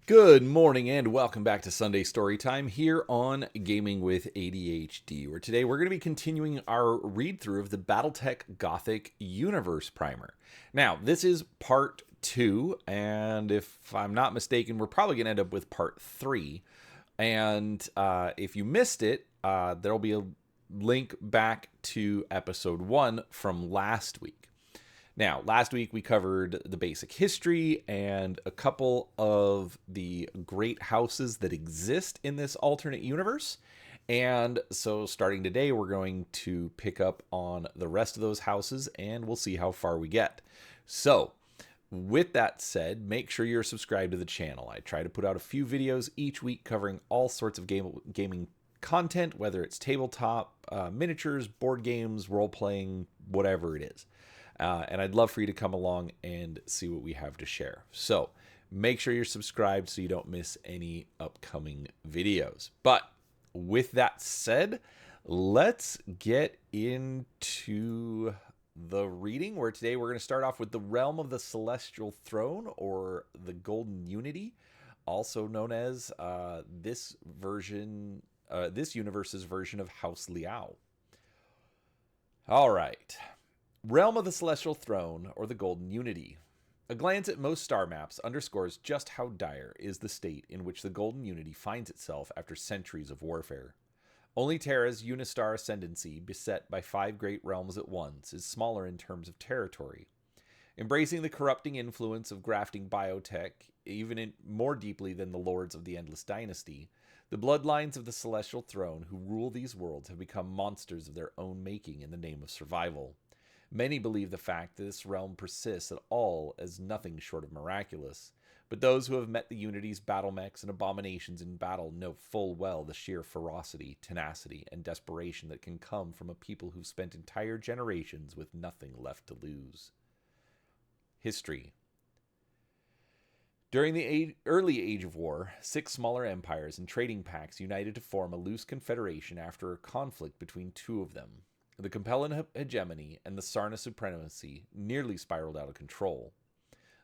Good morning and welcome back to Sunday Storytime here on Gaming with ADHD, where today we're going to be continuing our read through of the Battletech Gothic Universe Primer. Now, this is part 2, and if I'm not mistaken, we're probably going to end up with part 3. And if you missed it, there'll be a link back to episode 1 from last week. Now, last week we covered the basic history and a couple of the great houses that exist in this alternate universe. And so starting today, we're going to pick up on the rest of those houses and we'll see how far we get. So, with that said, make sure you're subscribed to the channel. I try to put out a few videos each week covering all sorts of gaming content, whether it's tabletop, miniatures, board games, role-playing, whatever it is. And I'd love for you to come along and see what we have to share. So make sure you're subscribed so you don't miss any upcoming videos. But with that said, let's get into the reading, where today we're going to start off with the Realm of the Celestial Throne, or the Golden Unity, also known as this universe's version of House Liao. All right. Realm of the Celestial Throne, or the Golden Unity. A glance at most star maps underscores just how dire is the state in which the Golden Unity finds itself after centuries of warfare. Only Terra's Unistar ascendancy, beset by 5 great realms at once, is smaller in terms of territory. Embracing the corrupting influence of grafting biotech, even more deeply than the lords of the Endless Dynasty, the bloodlines of the Celestial Throne who rule these worlds have become monsters of their own making in the name of survival. Many believe the fact that this realm persists at all as nothing short of miraculous, but those who have met the Unity's battle mechs and abominations in battle know full well the sheer ferocity, tenacity, and desperation that can come from a people who've spent entire generations with nothing left to lose. History. During the early Age of War, 6 smaller empires and trading pacts united to form a loose confederation after a conflict between 2 of them. The Capellan hegemony and the Sarna supremacy nearly spiraled out of control.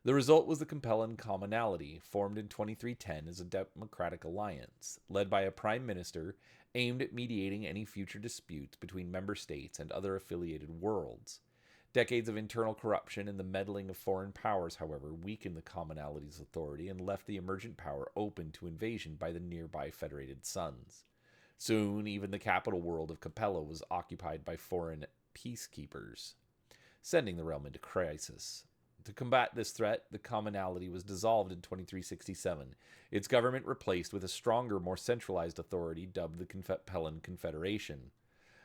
The result was the Capellan Commonalty, formed in 2310 as a democratic alliance, led by a prime minister aimed at mediating any future disputes between member states and other affiliated worlds. Decades of internal corruption and the meddling of foreign powers, however, weakened the Commonality's authority and left the emergent power open to invasion by the nearby Federated Suns. Soon, even the capital world of Capella was occupied by foreign peacekeepers, sending the realm into crisis. To combat this threat, the Commonality was dissolved in 2367, its government replaced with a stronger, more centralized authority dubbed the Capellan Confederation.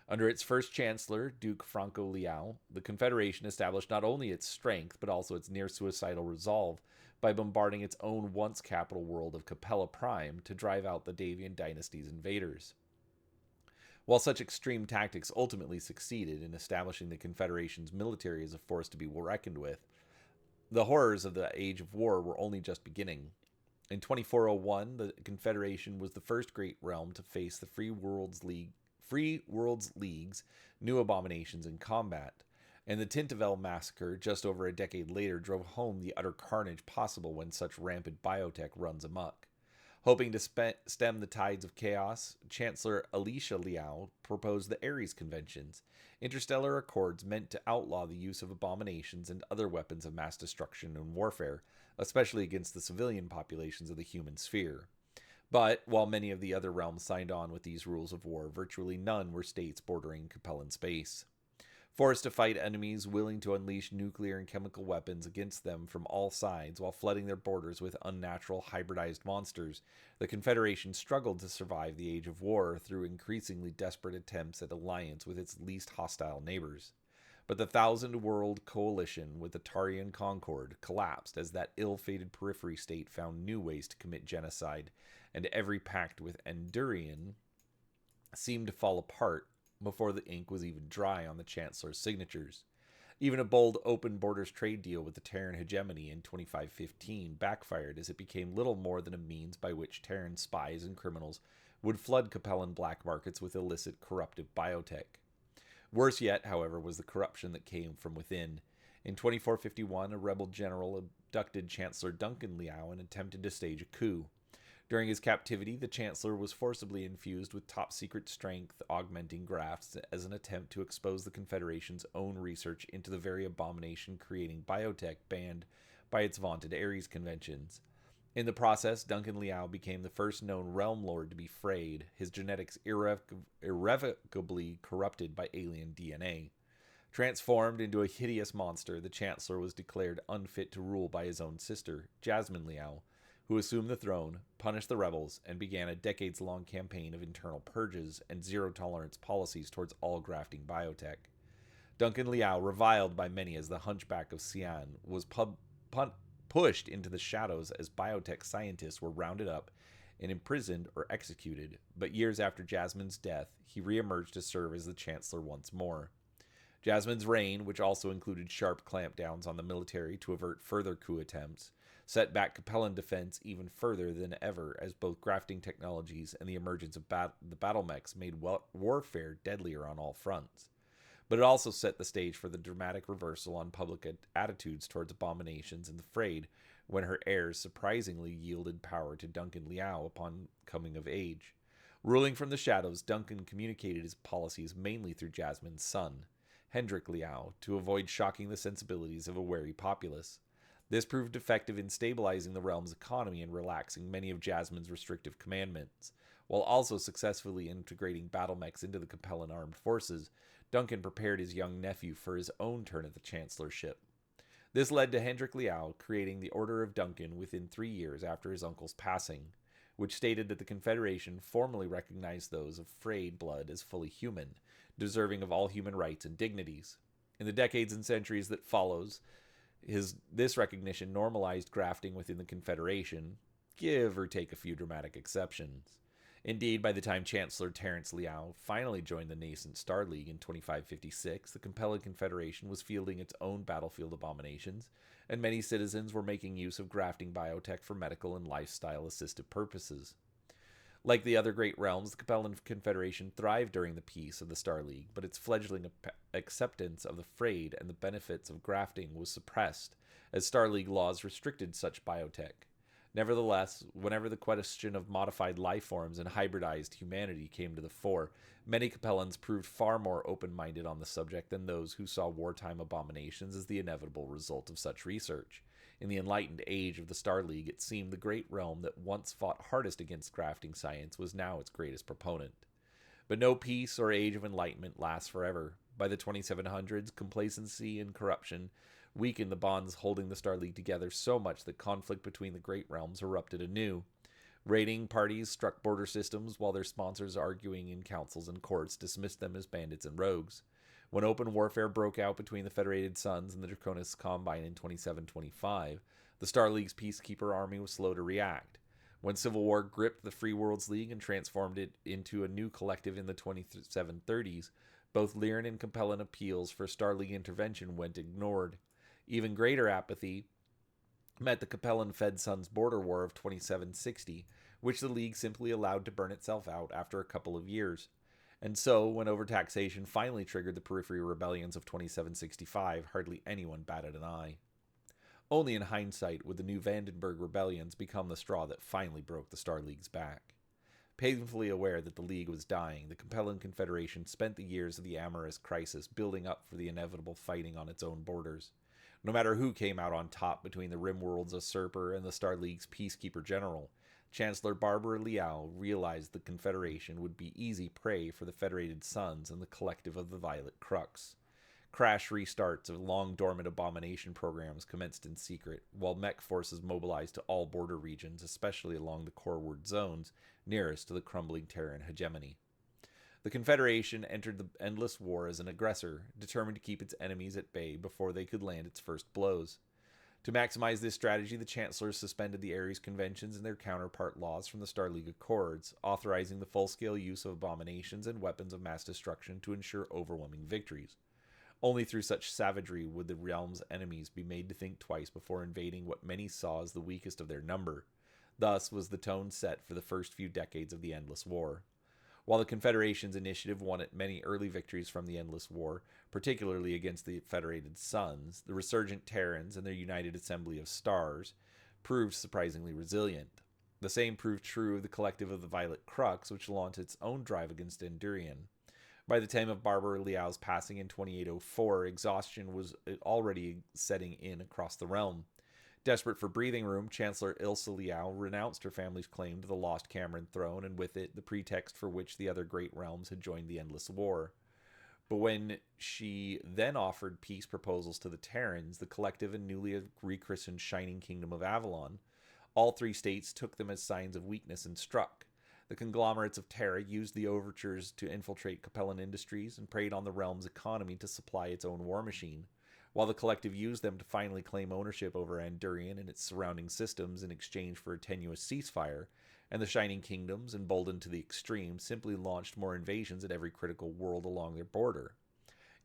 Under its first chancellor, Duke Franco Liao, the Confederation established not only its strength, but also its near-suicidal resolve by bombarding its own once capital world of Capella Prime to drive out the Davian dynasty's invaders. While such extreme tactics ultimately succeeded in establishing the Confederation's military as a force to be reckoned with, the horrors of the Age of War were only just beginning. In 2401, the Confederation was the first great realm to face the Free Worlds League's new abominations in combat, and the Tintavel massacre just over a decade later drove home the utter carnage possible when such rampant biotech runs amok. Hoping to stem the tides of chaos, Chancellor Alicia Liao proposed the Ares Conventions, interstellar accords meant to outlaw the use of abominations and other weapons of mass destruction and warfare, especially against the civilian populations of the human sphere. But, while many of the other realms signed on with these rules of war, virtually none were states bordering Capellan space. Forced to fight enemies willing to unleash nuclear and chemical weapons against them from all sides while flooding their borders with unnatural hybridized monsters, the Confederation struggled to survive the Age of War through increasingly desperate attempts at alliance with its least hostile neighbors. But the Thousand-World Coalition with the Tarian Concord collapsed as that ill-fated periphery state found new ways to commit genocide, and every pact with Endurian seemed to fall apart before the ink was even dry on the Chancellor's signatures. Even a bold open borders trade deal with the Terran hegemony in 2515 backfired, as it became little more than a means by which Terran spies and criminals would flood Capellan black markets with illicit, corruptive biotech. Worse yet, however, was the corruption that came from within. In 2451, a rebel general abducted Chancellor Duncan Liao and attempted to stage a coup. During his captivity, the Chancellor was forcibly infused with top-secret strength-augmenting grafts as an attempt to expose the Confederation's own research into the very abomination-creating biotech banned by its vaunted Ares conventions. In the process, Duncan Liao became the first known realm lord to be frayed, his genetics irrevocably corrupted by alien DNA. Transformed into a hideous monster, the Chancellor was declared unfit to rule by his own sister, Jasmine Liao, who assumed the throne, punished the rebels, and began a decades-long campaign of internal purges and zero-tolerance policies towards all grafting biotech. Duncan Liao, reviled by many as the Hunchback of Xi'an, was pushed into the shadows as biotech scientists were rounded up and imprisoned or executed, but years after Jasmine's death, he re-emerged to serve as the Chancellor once more. Jasmine's reign, which also included sharp clampdowns on the military to avert further coup attempts, set back Capellan defense even further than ever as both grafting technologies and the emergence of the battle mechs made warfare deadlier on all fronts. But it also set the stage for the dramatic reversal on public attitudes towards abominations in the Frayed when her heirs surprisingly yielded power to Duncan Liao upon coming of age. Ruling from the shadows, Duncan communicated his policies mainly through Jasmine's son, Hendrik Liao, to avoid shocking the sensibilities of a wary populace. This proved effective in stabilizing the realm's economy and relaxing many of Jasmine's restrictive commandments. While also successfully integrating battle mechs into the Capellan armed forces, Duncan prepared his young nephew for his own turn at the chancellorship. This led to Hendrik Liao creating the Order of Duncan within 3 years after his uncle's passing, which stated that the Confederation formally recognized those of frayed blood as fully human, deserving of all human rights and dignities. In the decades and centuries that follows, this recognition normalized grafting within the Confederation, give or take a few dramatic exceptions. Indeed, by the time Chancellor Terence Liao finally joined the nascent Star League in 2556, the Capellan Confederation was fielding its own battlefield abominations, and many citizens were making use of grafting biotech for medical and lifestyle-assistive purposes. Like the other great realms, the Capellan Confederation thrived during the peace of the Star League, but its fledgling acceptance of the Frayed and the benefits of grafting was suppressed, as Star League laws restricted such biotech. Nevertheless, whenever the question of modified life forms and hybridized humanity came to the fore, many Capellans proved far more open-minded on the subject than those who saw wartime abominations as the inevitable result of such research. In the enlightened age of the Star League, it seemed the great realm that once fought hardest against grafting science was now its greatest proponent. But no peace or age of enlightenment lasts forever. By the 2700s, complacency and corruption weakened the bonds holding the Star League together so much that conflict between the great realms erupted anew. Raiding parties struck border systems while their sponsors, arguing in councils and courts, dismissed them as bandits and rogues. When open warfare broke out between the Federated Suns and the Draconis Combine in 2725, the Star League's peacekeeper army was slow to react. When civil war gripped the Free Worlds League and transformed it into a new collective in the 2730s, both Lyran and Capellan appeals for Star League intervention went ignored. Even greater apathy met the Capellan Fed Suns border war of 2760, which the League simply allowed to burn itself out after a couple of years. And so, when overtaxation finally triggered the periphery rebellions of 2765, hardly anyone batted an eye. Only in hindsight would the new Vandenberg rebellions become the straw that finally broke the Star League's back. Painfully aware that the League was dying, the Capellan Confederation spent the years of the Amorous Crisis building up for the inevitable fighting on its own borders. No matter who came out on top between the Rimworld's usurper and the Star League's peacekeeper general, Chancellor Barbara Liao realized the Confederation would be easy prey for the Federated Suns and the collective of the Violet Crux. Crash restarts of long-dormant abomination programs commenced in secret, while mech forces mobilized to all border regions, especially along the coreward zones nearest to the crumbling Terran hegemony. The Confederation entered the endless war as an aggressor, determined to keep its enemies at bay before they could land its first blows. To maximize this strategy, the Chancellors suspended the Ares Conventions and their counterpart laws from the Star League Accords, authorizing the full-scale use of abominations and weapons of mass destruction to ensure overwhelming victories. Only through such savagery would the realm's enemies be made to think twice before invading what many saw as the weakest of their number. Thus was the tone set for the first few decades of the Endless War. While the Confederation's initiative won it many early victories from the Endless War, particularly against the Federated Suns, the resurgent Terrans and their United Assembly of Stars proved surprisingly resilient. The same proved true of the Collective of the Violet Crux, which launched its own drive against Endurian. By the time of Barbara Liao's passing in 2804, exhaustion was already setting in across the realm. Desperate for breathing room, Chancellor Ilsa Liao renounced her family's claim to the lost Cameron throne, and with it, the pretext for which the other great realms had joined the Endless War. But when she then offered peace proposals to the Terrans, the collective and newly rechristened Shining Kingdom of Avalon, all three states took them as signs of weakness and struck. The conglomerates of Terra used the overtures to infiltrate Capellan industries and preyed on the realm's economy to supply its own war machine, while the collective used them to finally claim ownership over Andurian and its surrounding systems in exchange for a tenuous ceasefire, and the Shining Kingdoms, emboldened to the extreme, simply launched more invasions at every critical world along their border.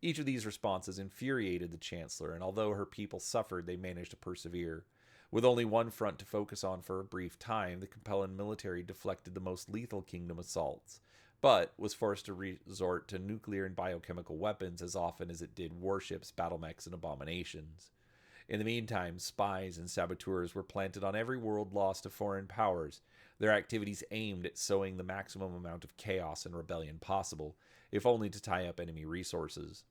Each of these responses infuriated the Chancellor, and although her people suffered, they managed to persevere. With only one front to focus on for a brief time, the Capellan military deflected the most lethal kingdom assaults, but was forced to resort to nuclear and biochemical weapons as often as it did warships, battlemechs, and abominations. In the meantime, spies and saboteurs were planted on every world lost to foreign powers, their activities aimed at sowing the maximum amount of chaos and rebellion possible, if only to tie up enemy resources.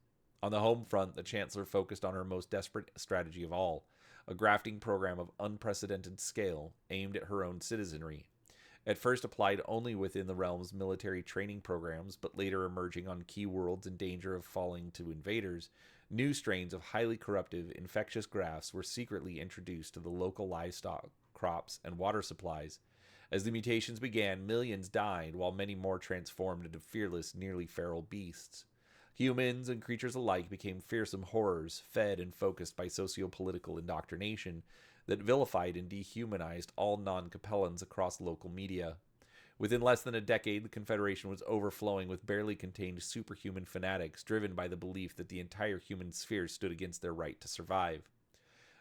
On the home front, the Chancellor focused on her most desperate strategy of all, a grafting program of unprecedented scale aimed at her own citizenry. At first applied only within the realm's military training programs, but later emerging on key worlds in danger of falling to invaders, new strains of highly corruptive, infectious grafts were secretly introduced to the local livestock, crops, and water supplies. As the mutations began, millions died, while many more transformed into fearless, nearly feral beasts. Humans and creatures alike became fearsome horrors, fed and focused by socio-political indoctrination that vilified and dehumanized all non-Capellans across local media. Within less than a decade, the Confederation was overflowing with barely contained superhuman fanatics driven by the belief that the entire human sphere stood against their right to survive.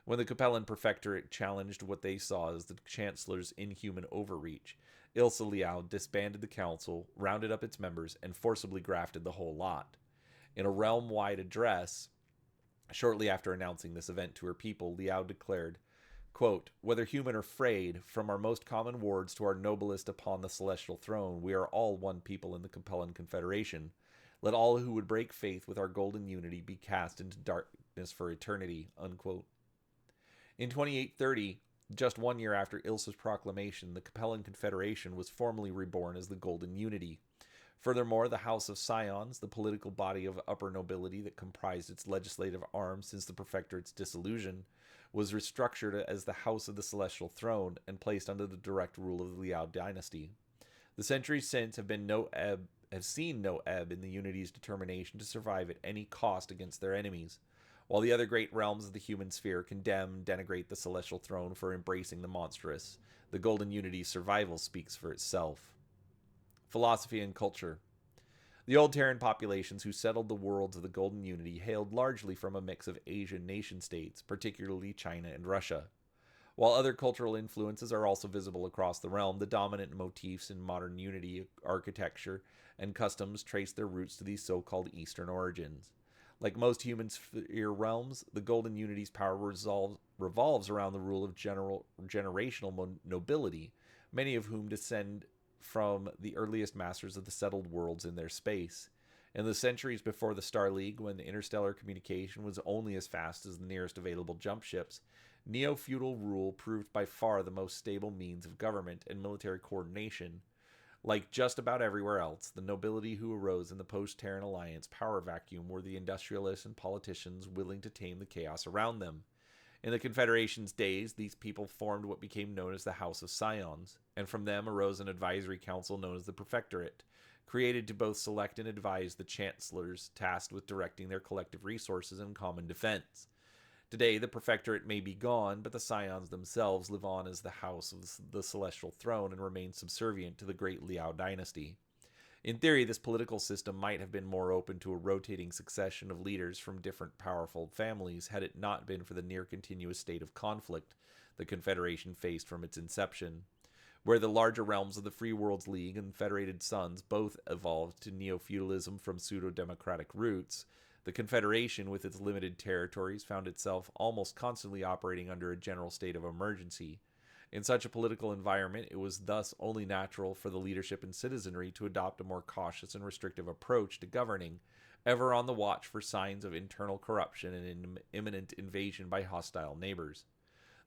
When the Capellan Prefectorate challenged what they saw as the Chancellor's inhuman overreach, Ilsa Liao disbanded the council, rounded up its members, and forcibly grafted the whole lot. In a realm-wide address, shortly after announcing this event to her people, Liao declared, quote, "Whether human or frayed, from our most common wards to our noblest upon the celestial throne, we are all one people in the Capellan Confederation. Let all who would break faith with our golden unity be cast into darkness for eternity," unquote. In 2830, just 1 year after Ilsa's proclamation, the Capellan Confederation was formally reborn as the Golden Unity. Furthermore, the House of Scions, the political body of upper nobility that comprised its legislative arm since the Prefectorate's dissolution, was restructured as the House of the Celestial Throne and placed under the direct rule of the Liao dynasty. The centuries since have seen no ebb in the Unity's determination to survive at any cost against their enemies. While the other great realms of the human sphere condemn and denigrate the Celestial Throne for embracing the monstrous, the Golden Unity's survival speaks for itself. Philosophy and culture. The old Terran populations who settled the worlds of the Golden Unity hailed largely from a mix of Asian nation-states, particularly China and Russia. While other cultural influences are also visible across the realm, the dominant motifs in modern Unity architecture and customs trace their roots to these so-called Eastern origins. Like most human sphere realms, the Golden Unity's power revolves around the rule of generational nobility, many of whom descend from the earliest masters of the settled worlds in their space. In the centuries before the Star League, when interstellar communication was only as fast as the nearest available jump ships, neo-feudal rule proved by far the most stable means of government and military coordination. Like just about everywhere else, the nobility who arose in the post-Terran Alliance power vacuum were the industrialists and politicians willing to tame the chaos around them. In the Confederation's days, these people formed what became known as the House of Scions, and from them arose an advisory council known as the Prefectorate, created to both select and advise the chancellors tasked with directing their collective resources in common defense. Today, the Prefectorate may be gone, but the Scions themselves live on as the House of the Celestial Throne and remain subservient to the great Liao dynasty. In theory, this political system might have been more open to a rotating succession of leaders from different powerful families had it not been for the near-continuous state of conflict the Confederation faced from its inception. where the larger realms of the Free Worlds League and Federated Suns both evolved to neo-feudalism from pseudo-democratic roots. The Confederation, with its limited territories, found itself almost constantly operating under a general state of emergency. In such a political environment, it was thus only natural for the leadership and citizenry to adopt a more cautious and restrictive approach to governing, ever on the watch for signs of internal corruption and imminent invasion by hostile neighbors.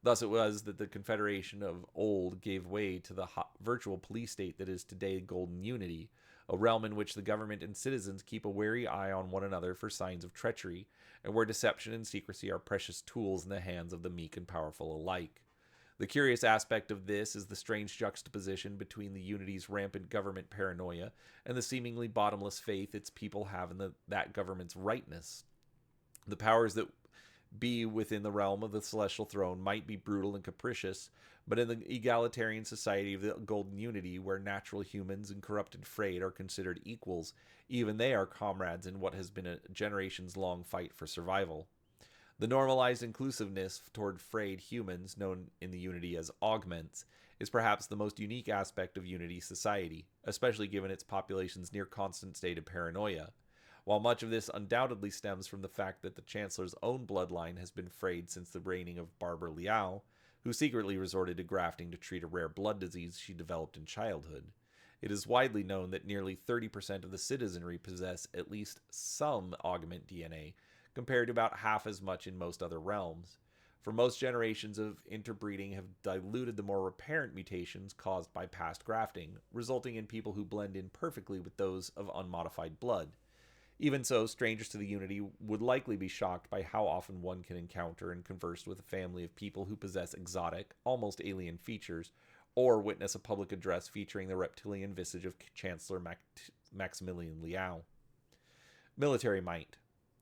Thus it was that the Confederation of old gave way to the virtual police state that is today Golden Unity, a realm in which the government and citizens keep a wary eye on one another for signs of treachery, and where deception and secrecy are precious tools in the hands of the meek and powerful alike. The curious aspect of this is the strange juxtaposition between the Unity's rampant government paranoia and the seemingly bottomless faith its people have in that government's rightness. The powers that be within the realm of the Celestial Throne might be brutal and capricious, but in the egalitarian society of the Golden Unity, where natural humans and corrupted Freyed are considered equals, even they are comrades in what has been a generations-long fight for survival. The normalized inclusiveness toward frayed humans, known in the Unity as augments, is perhaps the most unique aspect of Unity society, especially given its population's near constant state of paranoia. While much of this undoubtedly stems from the fact that the Chancellor's own bloodline has been frayed since the reigning of Barber Liao, who secretly resorted to grafting to treat a rare blood disease she developed in childhood, it is widely known that nearly 30% of the citizenry possess at least some augment DNA, compared to about half as much in most other realms. For most generations of interbreeding have diluted the more apparent mutations caused by past grafting, resulting in people who blend in perfectly with those of unmodified blood. Even so, strangers to the Unity would likely be shocked by how often one can encounter and converse with a family of people who possess exotic, almost alien features, or witness a public address featuring the reptilian visage of Chancellor Maximilian Liao. Military might.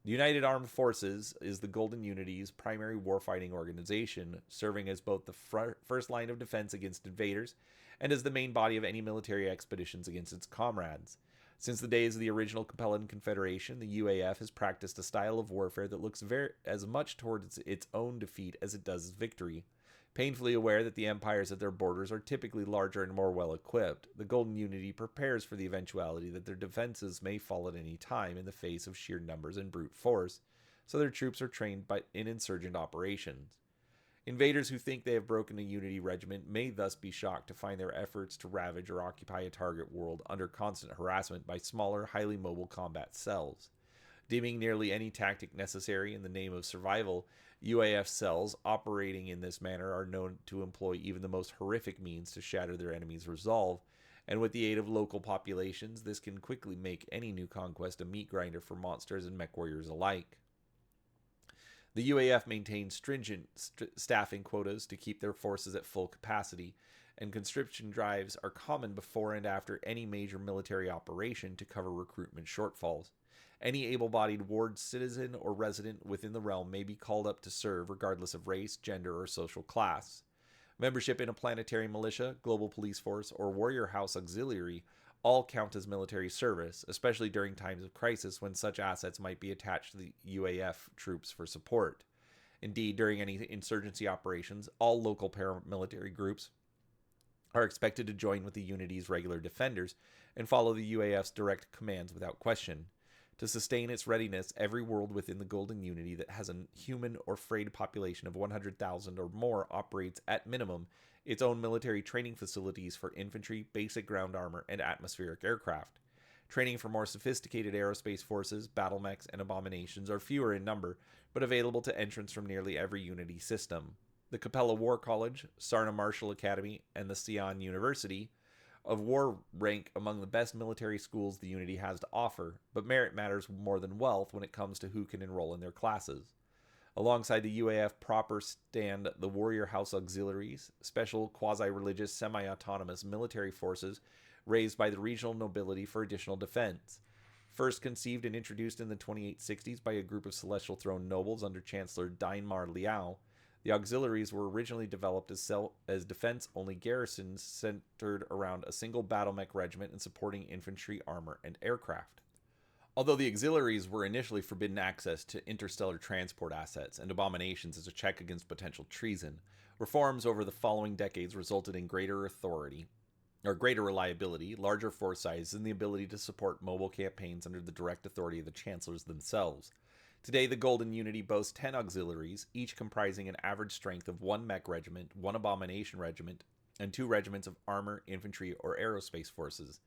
The United Armed Forces is the Golden Unity's primary warfighting organization, serving as both the first line of defense against invaders and as the main body of any military expeditions against its comrades. Since the days of the original Capellan Confederation, the UAF has practiced a style of warfare that looks as much towards its own defeat as it does victory. Painfully aware that the empires at their borders are typically larger and more well-equipped, the Golden Unity prepares for the eventuality that their defenses may fall at any time in the face of sheer numbers and brute force, so their troops are trained in insurgent operations. Invaders who think they have broken a Unity regiment may thus be shocked to find their efforts to ravage or occupy a target world under constant harassment by smaller, highly mobile combat cells. Deeming nearly any tactic necessary in the name of survival, UAF cells operating in this manner are known to employ even the most horrific means to shatter their enemy's resolve, and with the aid of local populations, this can quickly make any new conquest a meat grinder for monsters and mech warriors alike. The UAF maintains stringent staffing quotas to keep their forces at full capacity, and conscription drives are common before and after any major military operation to cover recruitment shortfalls. Any able-bodied ward citizen or resident within the realm may be called up to serve regardless of race, gender, or social class. Membership in a planetary militia, global police force, or warrior house auxiliary all count as military service, especially during times of crisis when such assets might be attached to the UAF troops for support. Indeed, during any insurgency operations, all local paramilitary groups are expected to join with the Unity's regular defenders and follow the UAF's direct commands without question. To sustain its readiness, every world within the Golden Unity that has a human or frayed population of 100,000 or more operates, at minimum, its own military training facilities for infantry, basic ground armor, and atmospheric aircraft. Training for more sophisticated aerospace forces, battle mechs, and abominations are fewer in number, but available to entrants from nearly every Unity system. The Capella War College, Sarna Martial Academy, and the Sion University of War rank among the best military schools the Unity has to offer, but merit matters more than wealth when it comes to who can enroll in their classes. Alongside the UAF proper stand the Warrior House Auxiliaries, special quasi-religious semi-autonomous military forces raised by the regional nobility for additional defense. First conceived and introduced in the 2860s by a group of Celestial Throne nobles under Chancellor Dainmar Liao, the auxiliaries were originally developed as defense-only garrisons centered around a single battle mech regiment and supporting infantry, armor, and aircraft. Although the auxiliaries were initially forbidden access to interstellar transport assets and abominations as a check against potential treason, Reforms over the following decades resulted in greater authority, or greater reliability, larger force sizes, and the ability to support mobile campaigns under the direct authority of the chancellors themselves. Today, the Golden Unity boasts 10 auxiliaries, each comprising an average strength of 1 mech regiment, 1 abomination regiment, and 2 regiments of armor, infantry, or aerospace forces.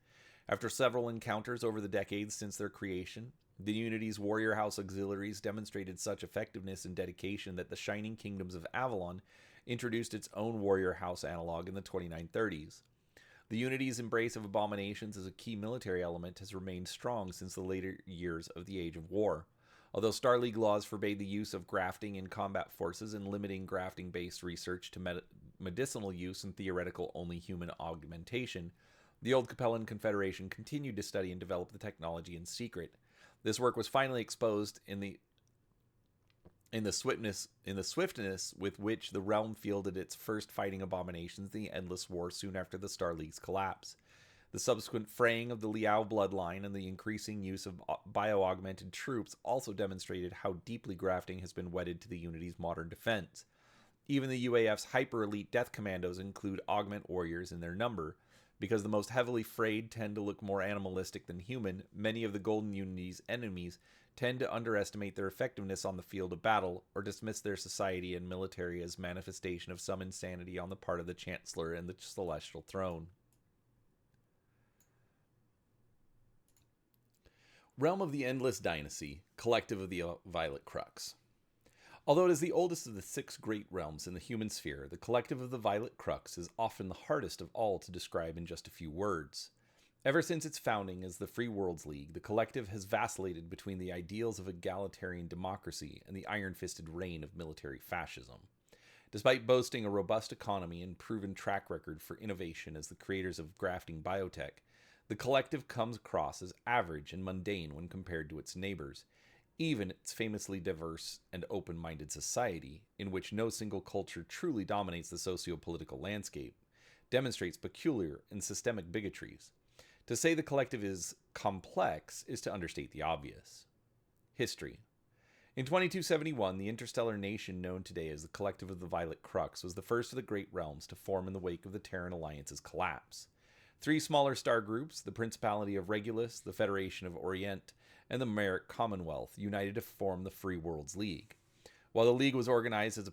After several encounters over the decades since their creation, the Unity's Warrior House auxiliaries demonstrated such effectiveness and dedication that the Shining Kingdoms of Avalon introduced its own Warrior House analog in the 2930s. The Unity's embrace of abominations as a key military element has remained strong since the later years of the Age of War. Although Star League laws forbade the use of grafting in combat forces and limiting grafting-based research to medicinal use and theoretical-only human augmentation, the Old Capellan Confederation continued to study and develop the technology in secret. This work was finally exposed in the swiftness with which the realm fielded its first fighting abominations in the Endless War soon after the Star League's collapse. The subsequent fraying of the Liao bloodline and the increasing use of bio-augmented troops also demonstrated how deeply grafting has been wedded to the Unity's modern defense. Even the UAF's hyper-elite death commandos include augment warriors in their number. Because the most heavily frayed tend to look more animalistic than human, many of the Golden Unity's enemies tend to underestimate their effectiveness on the field of battle or dismiss their society and military as manifestation of some insanity on the part of the Chancellor and the Celestial Throne. Realm of the Endless Dynasty, Collective of the Violet Crux. Although it is the oldest of the 6 great realms in the human sphere, the Collective of the Violet Crux is often the hardest of all to describe in just a few words. Ever since its founding as the Free Worlds League, the Collective has vacillated between the ideals of egalitarian democracy and the iron-fisted reign of military fascism. Despite boasting a robust economy and proven track record for innovation as the creators of grafting biotech, the Collective comes across as average and mundane when compared to its neighbors. Even its famously diverse and open-minded society, in which no single culture truly dominates the socio-political landscape, demonstrates peculiar and systemic bigotries. To say the Collective is complex is to understate the obvious. History. In 2271, the interstellar nation known today as the Collective of the Violet Crux was the first of the Great Realms to form in the wake of the Terran Alliance's collapse. 3 smaller star groups, the Principality of Regulus, the Federation of Orient, and the Merrick Commonwealth, united to form the Free Worlds League. While the League was organized as a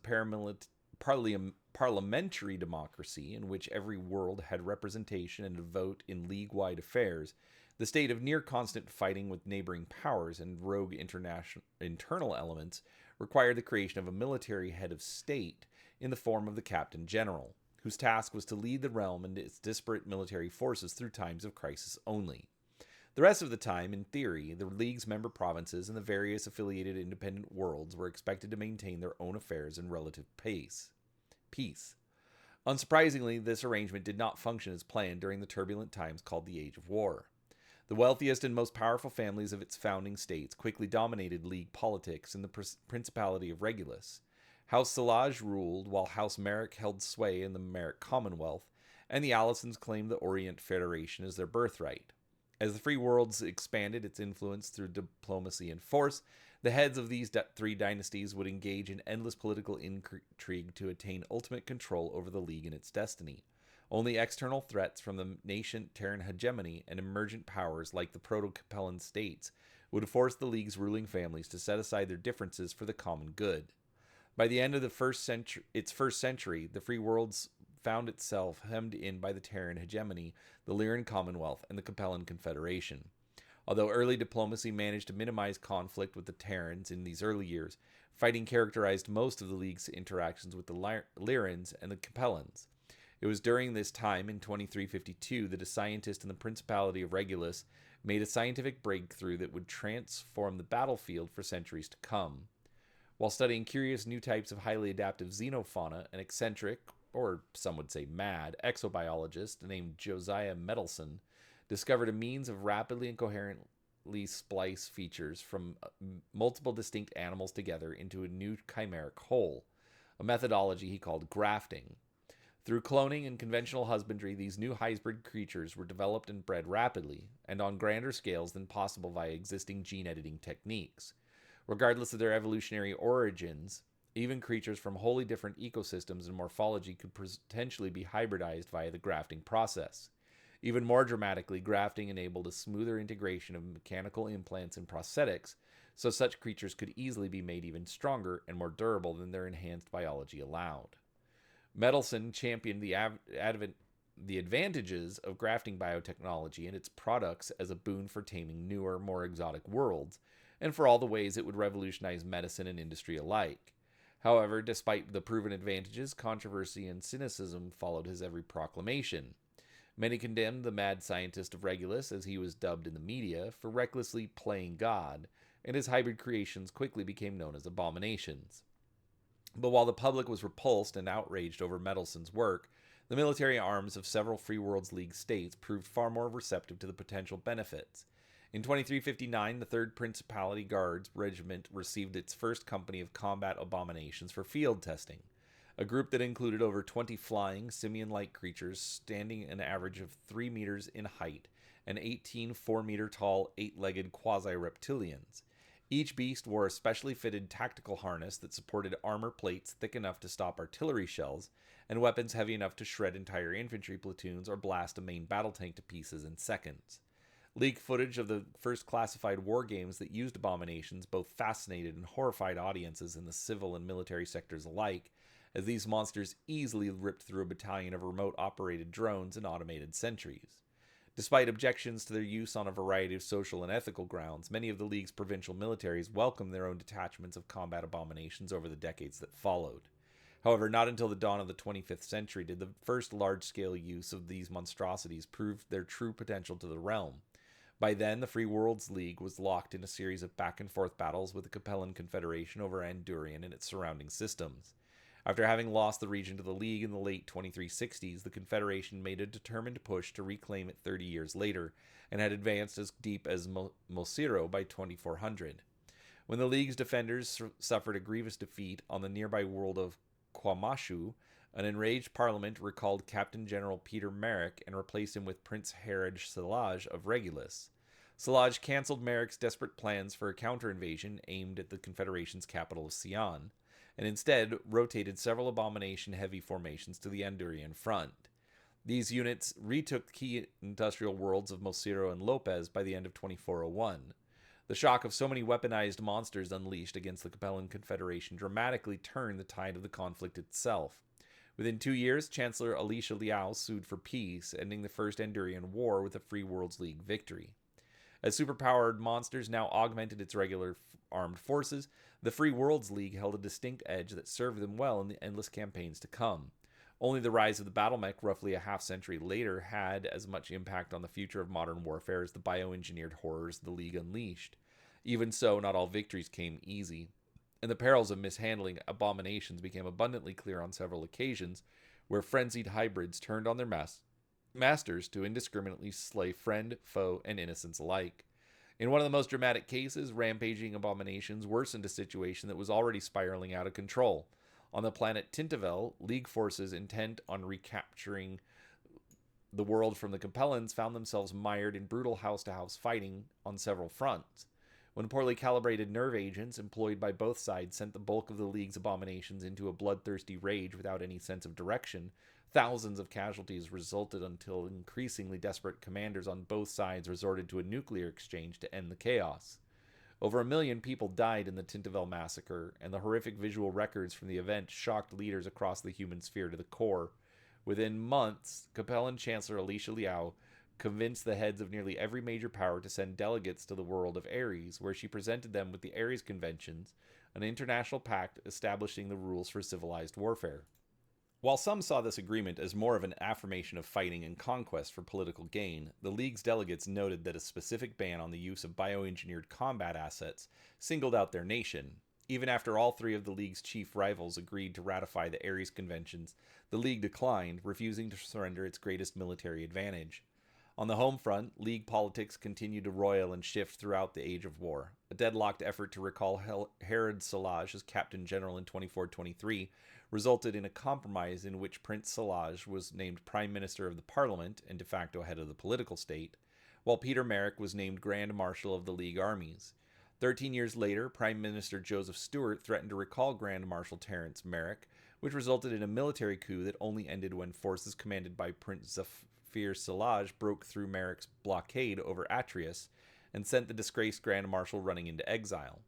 parliamentary democracy in which every world had representation and a vote in league-wide affairs, the state of near-constant fighting with neighboring powers and rogue internal elements required the creation of a military head of state in the form of the Captain General, whose task was to lead the realm and its disparate military forces through times of crisis only. The rest of the time, in theory, the League's member provinces and the various affiliated independent worlds were expected to maintain their own affairs in relative peace. Unsurprisingly, this arrangement did not function as planned during the turbulent times called the Age of War. The wealthiest and most powerful families of its founding states quickly dominated League politics in the Principality of Regulus. House Silage ruled, while House Merrick held sway in the Merrick Commonwealth, and the Allisons claimed the Orient Federation as their birthright. As the Free Worlds expanded its influence through diplomacy and force, the heads of these 3 dynasties would engage in endless political intrigue to attain ultimate control over the League and its destiny. Only external threats from the nascent Terran hegemony and emergent powers like the Proto-Capellan states would force the League's ruling families to set aside their differences for the common good. By the end of its first century, the Free Worlds found itself hemmed in by the Terran hegemony, the Lyran Commonwealth, and the Capellan Confederation. Although early diplomacy managed to minimize conflict with the Terrans in these early years, fighting characterized most of the League's interactions with the Lyrans and the Capellans. It was during this time, in 2352, that a scientist in the Principality of Regulus made a scientific breakthrough that would transform the battlefield for centuries to come. While studying curious new types of highly adaptive xenofauna, an eccentric, or some would say mad, exobiologist named Josiah Medelson discovered a means of rapidly and coherently splice features from multiple distinct animals together into a new chimeric whole, a methodology he called grafting. Through cloning and conventional husbandry, these new hybrid creatures were developed and bred rapidly, and on grander scales than possible via existing gene editing techniques. Regardless of their evolutionary origins, Even creatures from wholly different ecosystems and morphology could potentially be hybridized via the grafting process. Even more dramatically, grafting enabled a smoother integration of mechanical implants and prosthetics, so such creatures could easily be made even stronger and more durable than their enhanced biology allowed. Medelson championed the advantages of grafting biotechnology and its products as a boon for taming newer, more exotic worlds, and for all the ways it would revolutionize medicine and industry alike. However, despite the proven advantages, controversy and cynicism followed his every proclamation. Many condemned the mad scientist of Regulus, as he was dubbed in the media, for recklessly playing God, and his hybrid creations quickly became known as abominations. But while the public was repulsed and outraged over Medelson's work, the military arms of several Free Worlds League states proved far more receptive to the potential benefits. In 2359, the 3rd Principality Guards Regiment received its first company of combat abominations for field testing, a group that included over 20 flying, simian-like creatures standing an average of 3 meters in height and 18 4-meter-tall, 8-legged quasi-reptilians. Each beast wore a specially fitted tactical harness that supported armor plates thick enough to stop artillery shells and weapons heavy enough to shred entire infantry platoons or blast a main battle tank to pieces in seconds. Leaked footage of the first classified war games that used abominations both fascinated and horrified audiences in the civil and military sectors alike, as these monsters easily ripped through a battalion of remote-operated drones and automated sentries. Despite objections to their use on a variety of social and ethical grounds, many of the League's provincial militaries welcomed their own detachments of combat abominations over the decades that followed. However, not until the dawn of the 25th century did the first large-scale use of these monstrosities prove their true potential to the realm. By then, the Free Worlds League was locked in a series of back-and-forth battles with the Capellan Confederation over Andurian and its surrounding systems. After having lost the region to the League in the late 2360s, the Confederation made a determined push to reclaim it 30 years later, and had advanced as deep as Mosiro by 2400. When the League's defenders suffered a grievous defeat on the nearby world of Kwamashu, an enraged parliament recalled Captain General Peter Merrick and replaced him with Prince Herod Salaj of Regulus. Salaj cancelled Merrick's desperate plans for a counter-invasion aimed at the Confederation's capital of Sion, and instead rotated several abomination-heavy formations to the Andurian front. These units retook key industrial worlds of Mosiro and Lopez by the end of 2401. The shock of so many weaponized monsters unleashed against the Capellan Confederation dramatically turned the tide of the conflict itself. Within 2 years, Chancellor Alicia Liao sued for peace, ending the First Andurian War with a Free Worlds League victory. As superpowered monsters now augmented its regular armed forces, the Free Worlds League held a distinct edge that served them well in the endless campaigns to come. Only the rise of the battlemech roughly a half-century later had as much impact on the future of modern warfare as the bioengineered horrors the League unleashed. Even so, not all victories came easy, and the perils of mishandling abominations became abundantly clear on several occasions, where frenzied hybrids turned on their masters to indiscriminately slay friend, foe, and innocents alike. In one of the most dramatic cases, rampaging abominations worsened a situation that was already spiraling out of control. On the planet Tintavel, League forces intent on recapturing the world from the Capellans found themselves mired in brutal house-to-house fighting on several fronts. When poorly calibrated nerve agents employed by both sides sent the bulk of the League's abominations into a bloodthirsty rage without any sense of direction, thousands of casualties resulted until increasingly desperate commanders on both sides resorted to a nuclear exchange to end the chaos. Over 1 million people died in the Tintavel massacre, and the horrific visual records from the event shocked leaders across the human sphere to the core. Within months, Capellan Chancellor Alicia Liao convinced the heads of nearly every major power to send delegates to the world of Ares, where she presented them with the Ares Conventions, an international pact establishing the rules for civilized warfare. While some saw this agreement as more of an affirmation of fighting and conquest for political gain, the League's delegates noted that a specific ban on the use of bioengineered combat assets singled out their nation. Even after all three of the League's chief rivals agreed to ratify the Ares Conventions, the League declined, refusing to surrender its greatest military advantage. On the home front, League politics continued to roil and shift throughout the Age of War. A deadlocked effort to recall Herod Salaj as Captain General in 2423 resulted in a compromise in which Prince Salaj was named Prime Minister of the Parliament and de facto head of the political state, while Peter Merrick was named Grand Marshal of the League armies. 13 years later, Prime Minister Joseph Stuart threatened to recall Grand Marshal Terence Merrick, which resulted in a military coup that only ended when forces commanded by Prince Zafir Salaj broke through Merrick's blockade over Atreus and sent the disgraced Grand Marshal running into exile.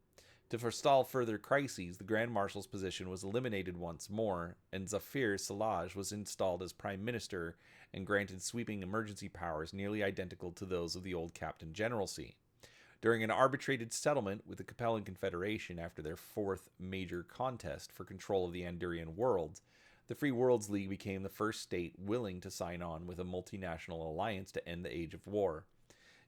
To forestall further crises, the Grand Marshal's position was eliminated once more, and Zafir Salaj was installed as Prime Minister and granted sweeping emergency powers nearly identical to those of the old Captain Generalcy. During an arbitrated settlement with the Capellan Confederation after their fourth major contest for control of the Andurian worlds, the Free Worlds League became the first state willing to sign on with a multinational alliance to end the Age of War.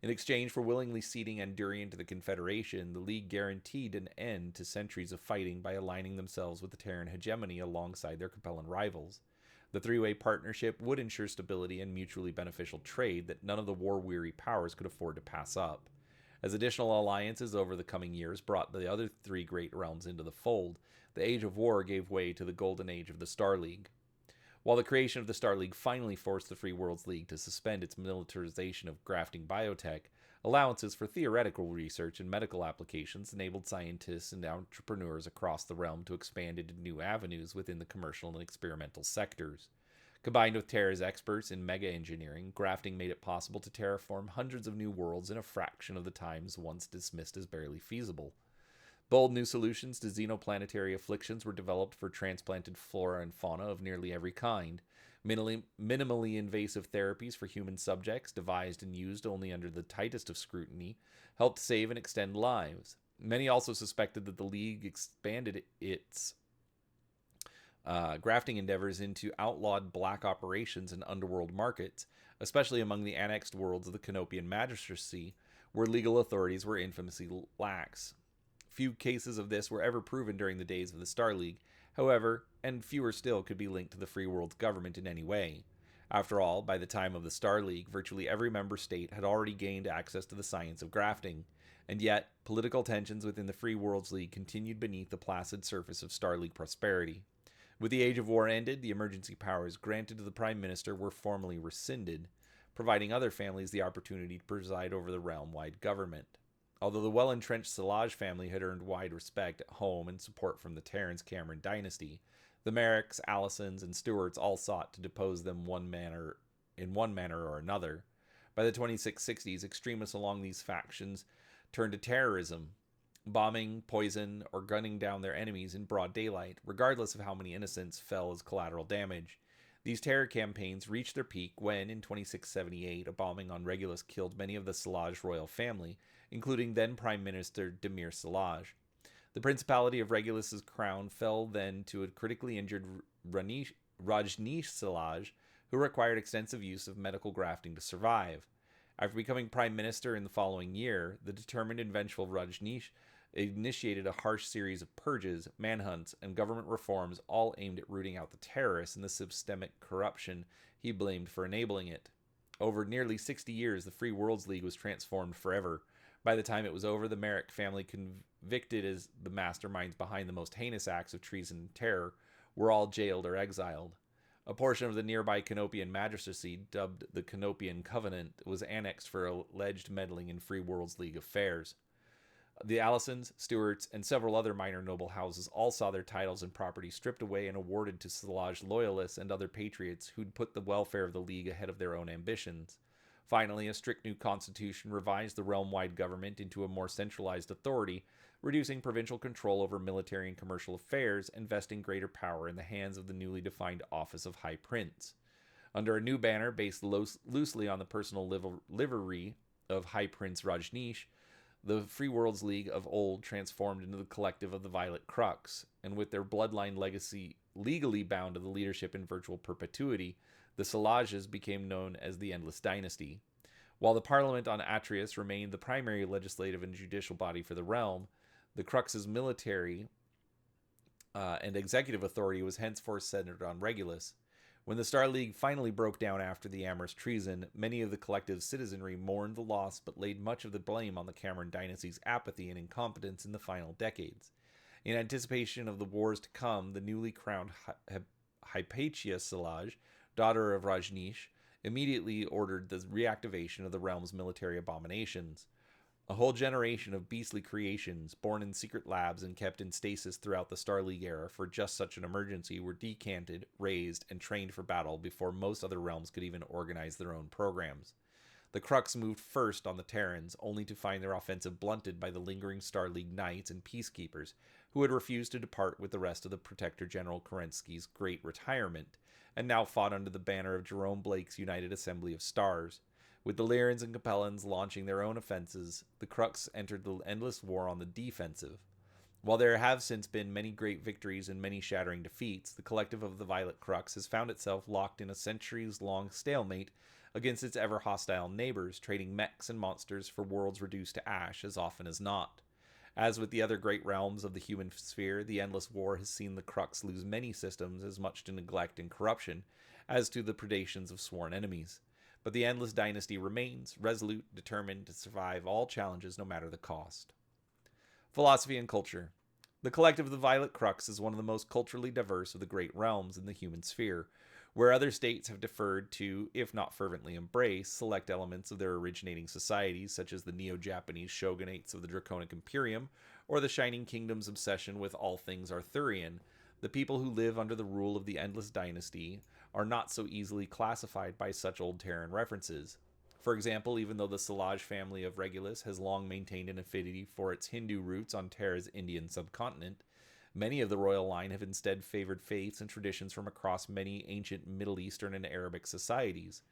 In exchange for willingly ceding Andurian to the Confederation, the League guaranteed an end to centuries of fighting by aligning themselves with the Terran hegemony alongside their Capellan rivals. The three-way partnership would ensure stability and mutually beneficial trade that none of the war-weary powers could afford to pass up. As additional alliances over the coming years brought the other three great realms into the fold, the Age of War gave way to the Golden Age of the Star League. While the creation of the Star League finally forced the Free Worlds League to suspend its militarization of grafting biotech, allowances for theoretical research and medical applications enabled scientists and entrepreneurs across the realm to expand into new avenues within the commercial and experimental sectors. Combined with Terra's experts in mega engineering, grafting made it possible to terraform hundreds of new worlds in a fraction of the times once dismissed as barely feasible. Bold new solutions to xenoplanetary afflictions were developed for transplanted flora and fauna of nearly every kind. Minimally invasive therapies for human subjects, devised and used only under the tightest of scrutiny, helped save and extend lives. Many also suspected that the League expanded its grafting endeavors into outlawed black operations and underworld markets, especially among the annexed worlds of the Canopian Magistracy, where legal authorities were infamously lax. Few cases of this were ever proven during the days of the Star League, however, and fewer still could be linked to the Free World's government in any way. After all, by the time of the Star League, virtually every member state had already gained access to the science of grafting, and yet, political tensions within the Free Worlds League continued beneath the placid surface of Star League prosperity. With the Age of War ended, the emergency powers granted to the Prime Minister were formally rescinded, providing other families the opportunity to preside over the realm-wide government. Although the well-entrenched Salaj family had earned wide respect at home and support from the Terrans Cameron dynasty, the Merricks, Allisons, and Stuarts all sought to depose them in one manner or another. By the 2660s, extremists along these factions turned to terrorism, bombing, poison, or gunning down their enemies in broad daylight, regardless of how many innocents fell as collateral damage. These terror campaigns reached their peak when, in 2678, a bombing on Regulus killed many of the Salaj royal family, including then Prime Minister Demir Salaj. The Principality of Regulus's crown fell then to a critically injured Rajneesh Salaj, who required extensive use of medical grafting to survive. After becoming Prime Minister in the following year, the determined and vengeful Rajneesh initiated a harsh series of purges, manhunts, and government reforms, all aimed at rooting out the terrorists and the systemic corruption he blamed for enabling it. Over nearly 60 years, the Free Worlds League was transformed forever. By the time it was over, the Merrick family, convicted as the masterminds behind the most heinous acts of treason and terror, were all jailed or exiled. A portion of the nearby Canopian Magistracy, dubbed the Canopian Covenant, was annexed for alleged meddling in Free Worlds League affairs. The Allisons, Stuarts, and several other minor noble houses all saw their titles and property stripped away and awarded to Salaj loyalists and other patriots who'd put the welfare of the League ahead of their own ambitions. Finally, a strict new constitution revised the realm-wide government into a more centralized authority, reducing provincial control over military and commercial affairs and vesting greater power in the hands of the newly defined office of High Prince. Under a new banner based loosely on the personal livery of High Prince Rajneesh, the Free Worlds League of old transformed into the collective of the Violet Crux, and with their bloodline legacy legally bound to the leadership in virtual perpetuity, the Salages became known as the Endless Dynasty. While the Parliament on Atreus remained the primary legislative and judicial body for the realm, the Crux's military and executive authority was henceforth centered on Regulus. When the Star League finally broke down after the Amherst treason, many of the collective citizenry mourned the loss but laid much of the blame on the Cameron dynasty's apathy and incompetence in the final decades. In anticipation of the wars to come, the newly crowned Hypatia Salaj, daughter of Rajneesh, immediately ordered the reactivation of the realm's military abominations. A whole generation of beastly creations, born in secret labs and kept in stasis throughout the Star League era for just such an emergency, were decanted, raised, and trained for battle before most other realms could even organize their own programs. The Crux moved first on the Terrans, only to find their offensive blunted by the lingering Star League Knights and Peacekeepers, who had refused to depart with the rest of the Protector General Kerensky's Great Retirement, and now fought under the banner of Jerome Blake's United Assembly of Stars. With the Lyrans and Capellans launching their own offenses, the Crux entered the endless war on the defensive. While there have since been many great victories and many shattering defeats, the collective of the Violet Crux has found itself locked in a centuries-long stalemate against its ever-hostile neighbors, trading mechs and monsters for worlds reduced to ash as often as not. As with the other great realms of the human sphere, the endless war has seen the Crux lose many systems as much to neglect and corruption as to the predations of sworn enemies. But the Endless Dynasty remains, resolute, determined to survive all challenges no matter the cost. Philosophy and culture. The collective of the Violet Crux is one of the most culturally diverse of the great realms in the human sphere, where other states have deferred to, if not fervently embrace, select elements of their originating societies, such as the Neo-Japanese shogunates of the Draconic Imperium, or the Shining Kingdom's obsession with all things Arthurian. The people who live under the rule of the Endless Dynasty are not so easily classified by such old Terran references. For example, even though the Salaj family of Regulus has long maintained an affinity for its Hindu roots on Terra's Indian subcontinent, many of the royal line have instead favored faiths and traditions from across many ancient Middle Eastern and Arabic societies.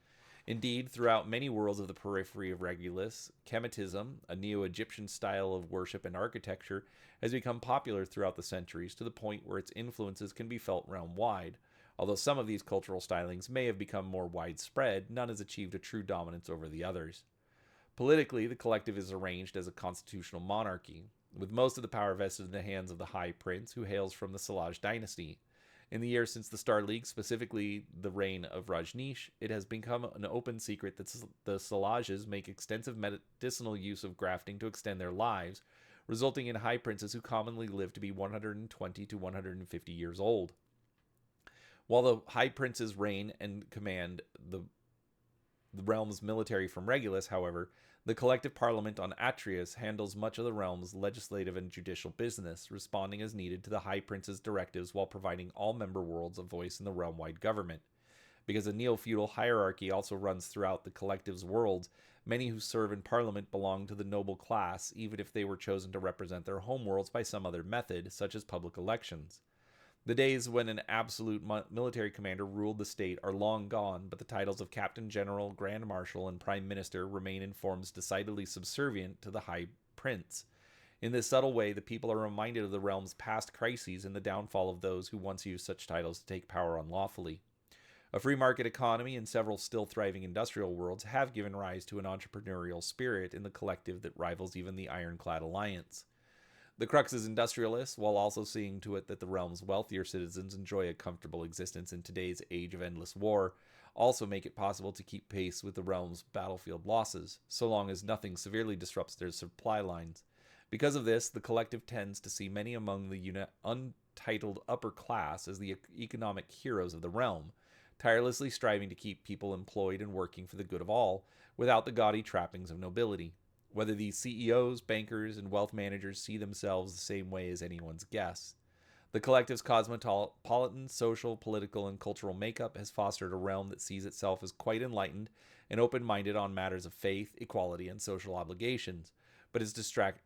Indeed, throughout many worlds of the periphery of Regulus, Kemetism, a Neo-Egyptian style of worship and architecture, has become popular throughout the centuries to the point where its influences can be felt realm-wide. Although some of these cultural stylings may have become more widespread, none has achieved a true dominance over the others. Politically, the collective is arranged as a constitutional monarchy, with most of the power vested in the hands of the High Prince, who hails from the Salaj dynasty. In the years since the Star League, specifically the reign of Rajneesh, it has become an open secret that the Salages make extensive medicinal use of grafting to extend their lives, resulting in High Princes who commonly live to be 120 to 150 years old. While the High Princes reign and command the realm's military from Regulus, however, the collective parliament on Atreus handles much of the realm's legislative and judicial business, responding as needed to the High Prince's directives while providing all member worlds a voice in the realm-wide government. Because a neo-feudal hierarchy also runs throughout the collective's worlds, many who serve in parliament belong to the noble class, even if they were chosen to represent their homeworlds by some other method, such as public elections. The days when an absolute military commander ruled the state are long gone, but the titles of Captain General, Grand Marshal, and Prime Minister remain in forms decidedly subservient to the High Prince. In this subtle way, the people are reminded of the realm's past crises and the downfall of those who once used such titles to take power unlawfully. A free market economy and several still thriving industrial worlds have given rise to an entrepreneurial spirit in the collective that rivals even the Ironclad Alliance. The Crux is industrialist, while also seeing to it that the realm's wealthier citizens enjoy a comfortable existence in today's age of endless war, also make it possible to keep pace with the realm's battlefield losses, so long as nothing severely disrupts their supply lines. Because of this, the collective tends to see many among the untitled upper class as the economic heroes of the realm, tirelessly striving to keep people employed and working for the good of all, without the gaudy trappings of nobility. Whether these CEOs, bankers, and wealth managers see themselves the same way as anyone's guess. The collective's cosmopolitan, social, political, and cultural makeup has fostered a realm that sees itself as quite enlightened and open-minded on matters of faith, equality, and social obligations, but its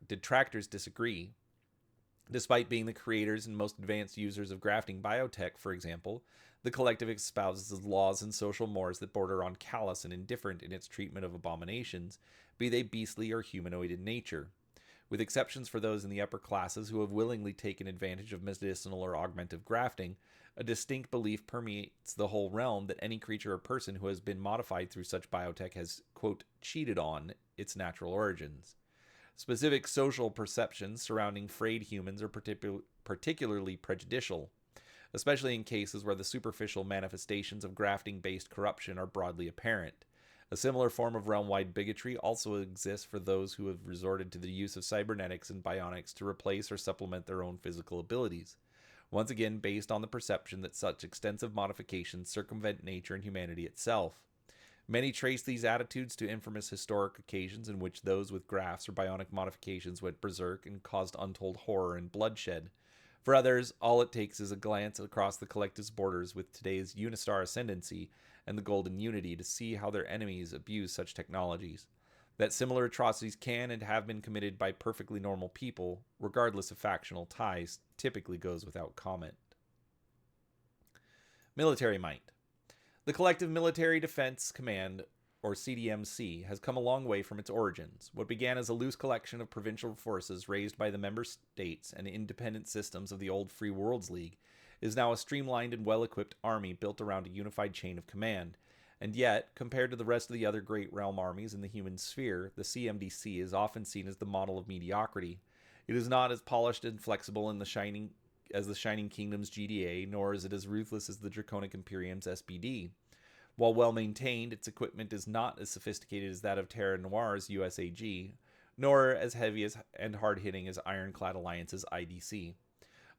detractors disagree. Despite being the creators and most advanced users of grafting biotech, for example, the collective espouses laws and social mores that border on callous and indifferent in its treatment of abominations, be they beastly or humanoid in nature. With exceptions for those in the upper classes who have willingly taken advantage of medicinal or augmentive grafting, a distinct belief permeates the whole realm that any creature or person who has been modified through such biotech has, quote, cheated on its natural origins. Specific social perceptions surrounding frayed humans are particularly prejudicial, especially in cases where the superficial manifestations of grafting-based corruption are broadly apparent. A similar form of realm-wide bigotry also exists for those who have resorted to the use of cybernetics and bionics to replace or supplement their own physical abilities, once again based on the perception that such extensive modifications circumvent nature and humanity itself. Many trace these attitudes to infamous historic occasions in which those with grafts or bionic modifications went berserk and caused untold horror and bloodshed. For others, all it takes is a glance across the collective's borders with today's Unistar ascendancy and the Golden Unity to see how their enemies abuse such technologies. That similar atrocities can and have been committed by perfectly normal people, regardless of factional ties, typically goes without comment. Military might. The Collective Military Defense Command, or CDMC, has come a long way from its origins. What began as a loose collection of provincial forces raised by the member states and independent systems of the old Free Worlds League is now a streamlined and well-equipped army built around a unified chain of command. And yet, compared to the rest of the other great realm armies in the human sphere, the CMDC is often seen as the model of mediocrity. It is not as polished and flexible as the Shining Kingdom's GDA, nor is it as ruthless as the Draconic Imperium's SBD. While well maintained, its equipment is not as sophisticated as that of Terra Noir's USAG, nor as heavy and hard-hitting as Ironclad Alliance's IDC.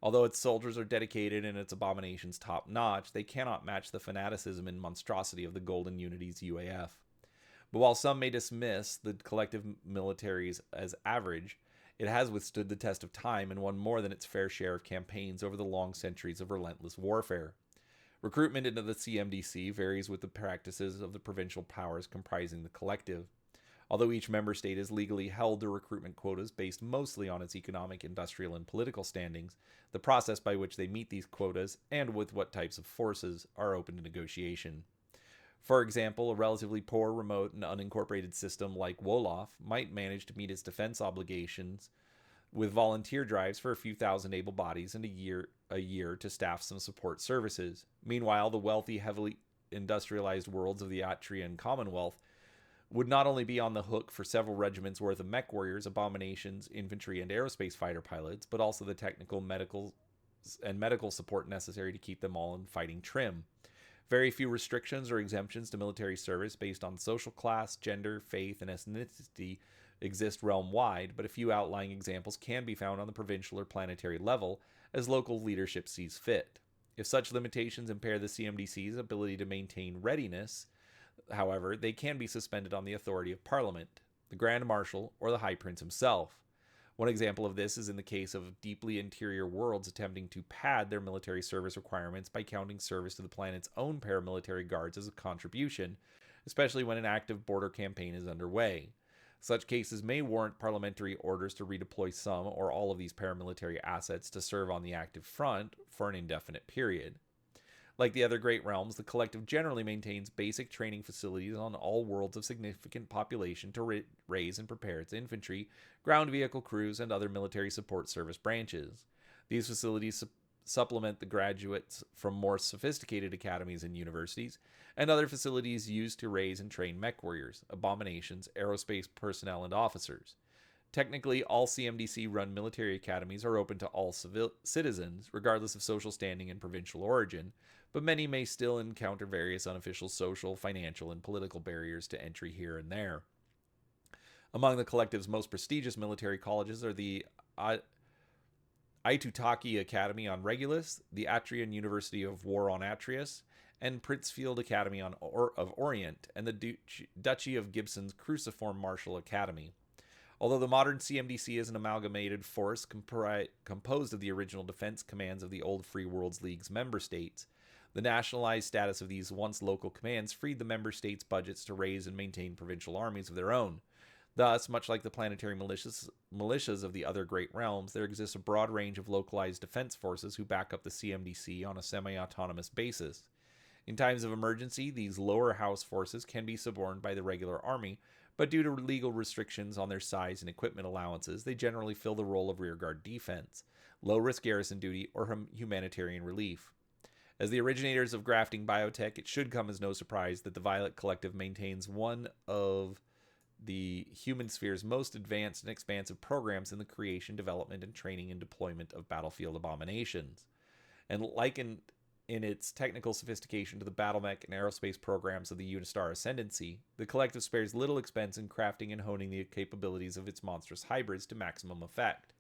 Although its soldiers are dedicated and its abominations top-notch, they cannot match the fanaticism and monstrosity of the Golden Unity's UAF. But while some may dismiss the collective militaries as average, it has withstood the test of time and won more than its fair share of campaigns over the long centuries of relentless warfare. Recruitment into the CMDC varies with the practices of the provincial powers comprising the collective. Although each member state is legally held to recruitment quotas based mostly on its economic, industrial, and political standings, the process by which they meet these quotas and with what types of forces are open to negotiation. For example, a relatively poor, remote, and unincorporated system like Wolof might manage to meet its defense obligations with volunteer drives for a few thousand able bodies and a year to staff some support services. Meanwhile, the wealthy, heavily industrialized worlds of the Atrian Commonwealth would not only be on the hook for several regiments worth of mech warriors, abominations, infantry, and aerospace fighter pilots, but also the technical, medical support necessary to keep them all in fighting trim. Very few restrictions or exemptions to military service based on social class, gender, faith, and ethnicity exist realm-wide, but a few outlying examples can be found on the provincial or planetary level as local leadership sees fit. If such limitations impair the CMDC's ability to maintain readiness, however, they can be suspended on the authority of Parliament, the Grand Marshal, or the High Prince himself. One example of this is in the case of deeply interior worlds attempting to pad their military service requirements by counting service to the planet's own paramilitary guards as a contribution, especially when an active border campaign is underway. Such cases may warrant parliamentary orders to redeploy some or all of these paramilitary assets to serve on the active front for an indefinite period. Like the other great realms, the collective generally maintains basic training facilities on all worlds of significant population to raise and prepare its infantry, ground vehicle crews, and other military support service branches. These facilities supplement the graduates from more sophisticated academies and universities, and other facilities used to raise and train mech warriors, abominations, aerospace personnel, and officers. Technically, all CMDC-run military academies are open to all citizens, regardless of social standing and provincial origin, but many may still encounter various unofficial social, financial, and political barriers to entry here and there. Among the collective's most prestigious military colleges are the Aitutaki Academy on Regulus, the Atrian University of War on Atrius, and Pritzfield Academy of Orient, and the Duchy of Gibson's Cruciform Martial Academy. Although the modern CMDC is an amalgamated force composed of the original defense commands of the old Free Worlds League's member states, the nationalized status of these once local commands freed the member states' budgets to raise and maintain provincial armies of their own. Thus, much like the planetary militias of the other great realms, there exists a broad range of localized defense forces who back up the CMDC on a semi-autonomous basis. In times of emergency, these lower house forces can be suborned by the regular army, but due to legal restrictions on their size and equipment allowances, they generally fill the role of rearguard defense, low-risk garrison duty, or humanitarian relief. As the originators of grafting biotech, it should come as no surprise that the Violet Collective maintains one of the human sphere's most advanced and expansive programs in the creation, development, and training and deployment of battlefield abominations. And likened in its technical sophistication to the battlemech and aerospace programs of the Unistar Ascendancy, the collective spares little expense in crafting and honing the capabilities of its monstrous hybrids to maximum effect.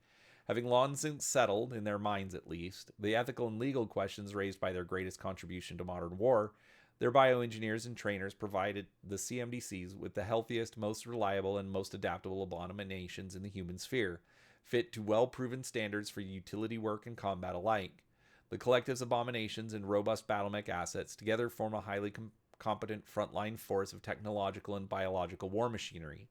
Having long since settled, in their minds at least, the ethical and legal questions raised by their greatest contribution to modern war, Their bioengineers and trainers provided the CMDCs with the healthiest, most reliable, and most adaptable abominations in the human sphere, fit to well-proven standards for utility work and combat alike. The collective's abominations and robust battlemech assets together form a highly competent frontline force of technological and biological war machinery.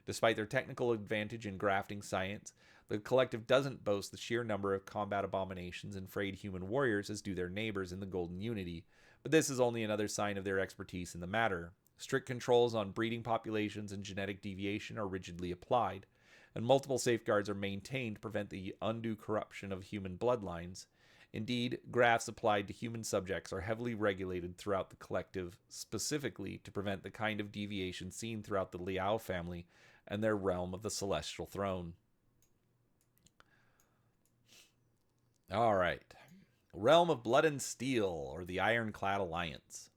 Despite their technical advantage in grafting science, the collective doesn't boast the sheer number of combat abominations and frayed human warriors as do their neighbors in the Golden Unity, but this is only another sign of their expertise in the matter. Strict controls on breeding populations and genetic deviation are rigidly applied, and multiple safeguards are maintained to prevent the undue corruption of human bloodlines. Indeed, grafts applied to human subjects are heavily regulated throughout the collective, specifically to prevent the kind of deviation seen throughout the Liao family and their realm of the Celestial Throne. All right. Realm of Blood and Steel, or the Ironclad Alliance.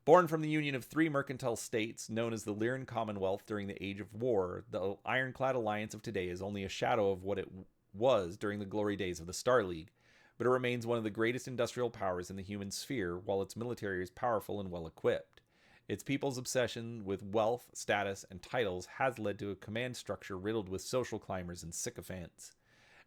Born from the union of three mercantile states known as the Lyran Commonwealth during the Age of War, the Ironclad Alliance of today is only a shadow of what it was during the glory days of the Star League, but it remains one of the greatest industrial powers in the human sphere, while its military is powerful and well equipped. Its people's obsession with wealth, status, and titles has led to a command structure riddled with social climbers and sycophants.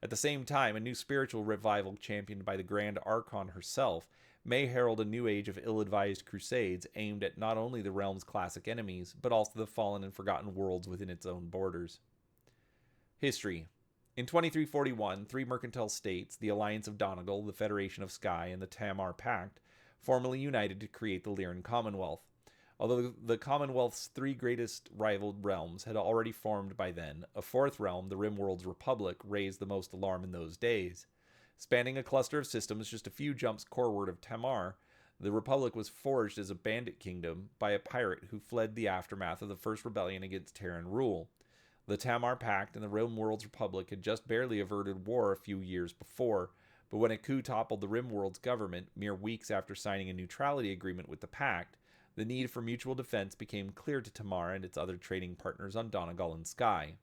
At the same time, a new spiritual revival championed by the Grand Archon herself may herald a new age of ill-advised crusades aimed at not only the realm's classic enemies, but also the fallen and forgotten worlds within its own borders. History. In 2341, three mercantile states, the Alliance of Donegal, the Federation of Sky, and the Tamar Pact, formally united to create the Lyran Commonwealth. Although the Commonwealth's three greatest rival realms had already formed by then, a fourth realm, the Rimworld's Republic, raised the most alarm in those days. Spanning a cluster of systems just a few jumps forward of Tamar, the Republic was forged as a bandit kingdom by a pirate who fled the aftermath of the First Rebellion against Terran rule. The Tamar Pact and the Rimworld's Republic had just barely averted war a few years before, but when a coup toppled the Rimworld's government mere weeks after signing a neutrality agreement with the Pact, the need for mutual defense became clear to Tamar and its other trading partners on Donegal and Sky.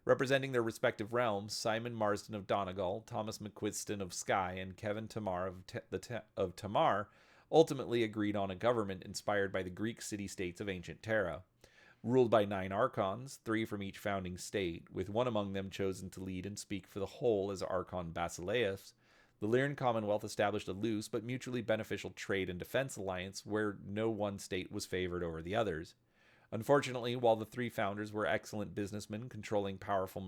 Representing their respective realms, Simon Marsden of Donegal, Thomas McQuiston of Sky, and Kevin Tamar of Tamar ultimately agreed on a government inspired by the Greek city-states of ancient Terra. Ruled by 9 archons, 3 from each founding state, with one among them chosen to lead and speak for the whole as Archon Basileus, the Lyran Commonwealth established a loose but mutually beneficial trade and defense alliance where no one state was favored over the others. Unfortunately, while the 3 founders were excellent businessmen controlling powerful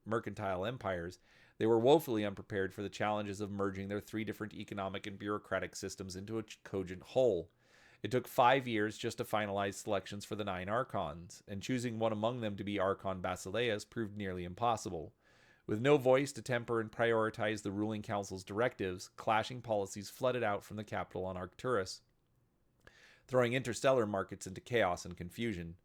mercantile empires, they were woefully unprepared for the challenges of merging their 3 different economic and bureaucratic systems into a cogent whole. It took 5 years just to finalize selections for the 9 archons, and choosing one among them to be Archon Basileus proved nearly impossible. With no voice to temper and prioritize the ruling council's directives, clashing policies flooded out from the capital on Arcturus, throwing interstellar markets into chaos and confusion.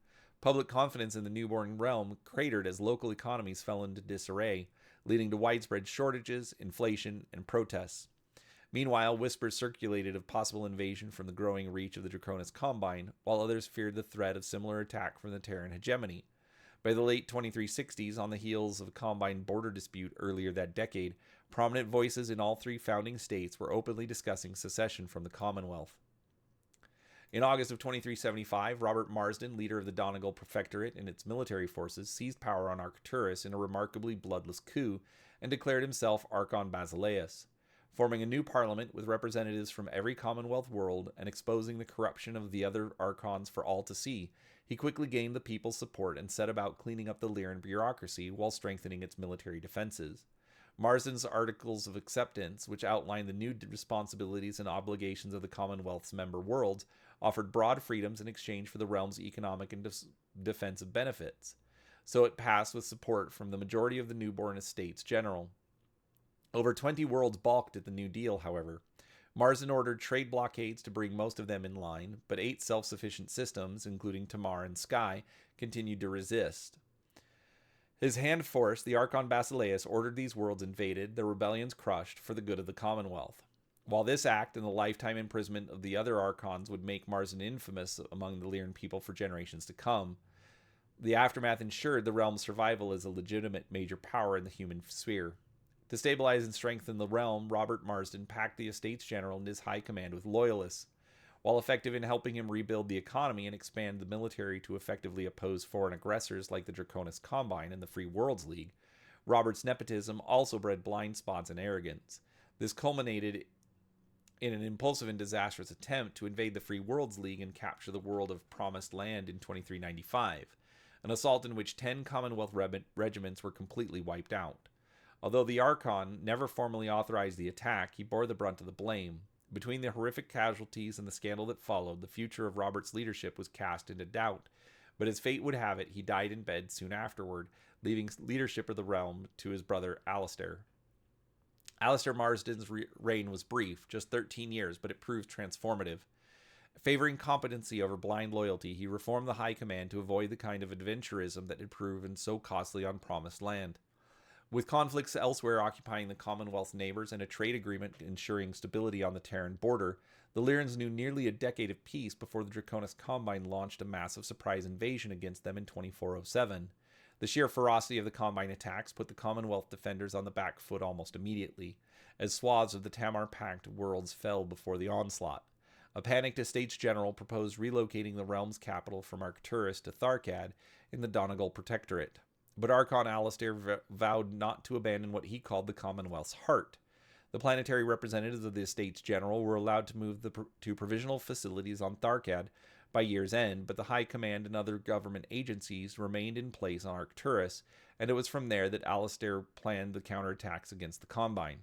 Public confidence in the newborn realm cratered as local economies fell into disarray, leading to widespread shortages, inflation, and protests. Meanwhile, whispers circulated of possible invasion from the growing reach of the Draconis Combine, while others feared the threat of similar attack from the Terran hegemony. By the late 2360s, on the heels of a Combine border dispute earlier that decade, prominent voices in all 3 founding states were openly discussing secession from the Commonwealth. In August of 2375, Robert Marsden, leader of the Donegal Prefectorate and its military forces, seized power on Arcturus in a remarkably bloodless coup and declared himself Archon Basileus. Forming a new parliament with representatives from every Commonwealth world and exposing the corruption of the other archons for all to see, he quickly gained the people's support and set about cleaning up the Lyran bureaucracy while strengthening its military defenses. Marsden's Articles of Acceptance, which outlined the new responsibilities and obligations of the Commonwealth's member worlds, offered broad freedoms in exchange for the realm's economic and defensive benefits. So it passed with support from the majority of the newborn Estates General. Over 20 worlds balked at the New Deal, however. Marsden ordered trade blockades to bring most of them in line, but 8 self-sufficient systems, including Tamar and Sky, continued to resist. His hand force, the Archon Basileus, ordered these worlds invaded, their rebellions crushed, for the good of the Commonwealth. While this act and the lifetime imprisonment of the other Archons would make Marsden infamous among the Lyran people for generations to come, the aftermath ensured the realm's survival as a legitimate major power in the human sphere. To stabilize and strengthen the realm, Robert Marsden packed the Estates General and his high command with loyalists. While effective in helping him rebuild the economy and expand the military to effectively oppose foreign aggressors like the Draconis Combine and the Free Worlds League, Robert's nepotism also bred blind spots and arrogance. This culminated in an impulsive and disastrous attempt to invade the Free Worlds League and capture the world of Promised Land in 2395, an assault in which 10 Commonwealth regiments were completely wiped out. Although the Archon never formally authorized the attack, he bore the brunt of the blame. Between the horrific casualties and the scandal that followed, the future of Robert's leadership was cast into doubt. But as fate would have it, he died in bed soon afterward, leaving leadership of the realm to his brother Alistair. Alistair Marsden's reign was brief, just 13 years, but it proved transformative. Favoring competency over blind loyalty, he reformed the High Command to avoid the kind of adventurism that had proven so costly on Promised Land. With conflicts elsewhere occupying the Commonwealth's neighbors and a trade agreement ensuring stability on the Terran border, the Lyrans knew nearly a decade of peace before the Draconis Combine launched a massive surprise invasion against them in 2407. The sheer ferocity of the Combine attacks put the Commonwealth defenders on the back foot almost immediately, as swaths of the Tamar-packed worlds fell before the onslaught. A panicked Estates General proposed relocating the realm's capital from Arcturus to Tharkad in the Donegal Protectorate. But Archon Alistair vowed not to abandon what he called the Commonwealth's heart. The planetary representatives of the Estates General were allowed to move to provisional facilities on Tharkad by year's end, but the High Command and other government agencies remained in place on Arcturus, and it was from there that Alistair planned the counterattacks against the Combine.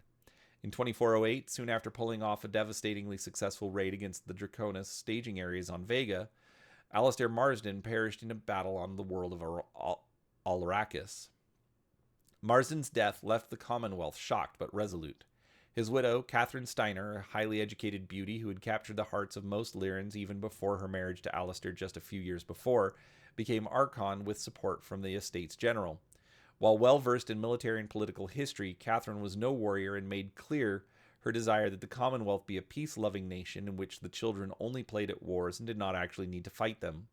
In 2408, soon after pulling off a devastatingly successful raid against the Draconis staging areas on Vega, Alistair Marsden perished in a battle on the world of Arrakis. Marsden's death left the Commonwealth shocked but resolute. His widow, Catherine Steiner, a highly educated beauty who had captured the hearts of most Lyrans even before her marriage to Alistair just a few years before, became Archon with support from the Estates General. While well-versed in military and political history, Catherine was no warrior and made clear her desire that the Commonwealth be a peace-loving nation in which the children only played at wars and did not actually need to fight them.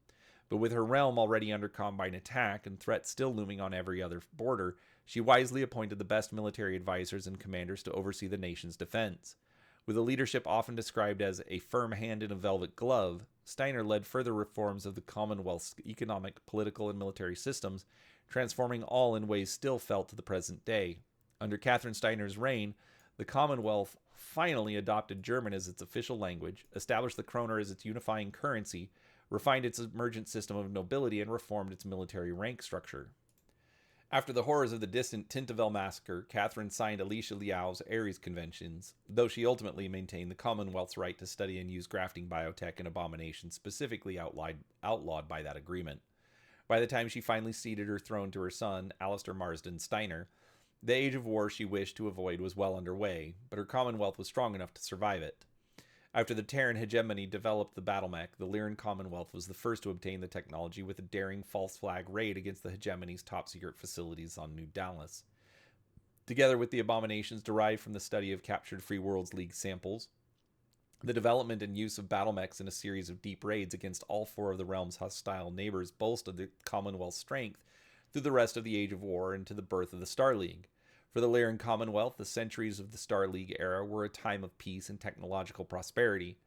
But with her realm already under Combine attack and threats still looming on every other border, she wisely appointed the best military advisors and commanders to oversee the nation's defense. With a leadership often described as a firm hand in a velvet glove, Steiner led further reforms of the Commonwealth's economic, political, and military systems, transforming all in ways still felt to the present day. Under Catherine Steiner's reign, the Commonwealth finally adopted German as its official language, established the kroner as its unifying currency, refined its emergent system of nobility, and reformed its military rank structure. After the horrors of the distant Tintavel massacre, Catherine signed Alicia Liao's Ares Conventions, though she ultimately maintained the Commonwealth's right to study and use grafting biotech and abominations specifically outlawed by that agreement. By the time she finally ceded her throne to her son, Alistair Marsden Steiner, the age of war she wished to avoid was well underway, but her Commonwealth was strong enough to survive it. After the Terran hegemony developed the Battletech, the Lyran Commonwealth was the first to obtain the technology with a daring false flag raid against the hegemony's top-secret facilities on New Dallas. Together with the abominations derived from the study of captured Free Worlds League samples, the development and use of battlemechs in a series of deep raids against all four of the realm's hostile neighbors bolstered the Commonwealth's strength through the rest of the Age of War and to the birth of the Star League. For the Lyran Commonwealth, the centuries of the Star League era were a time of peace and technological prosperity.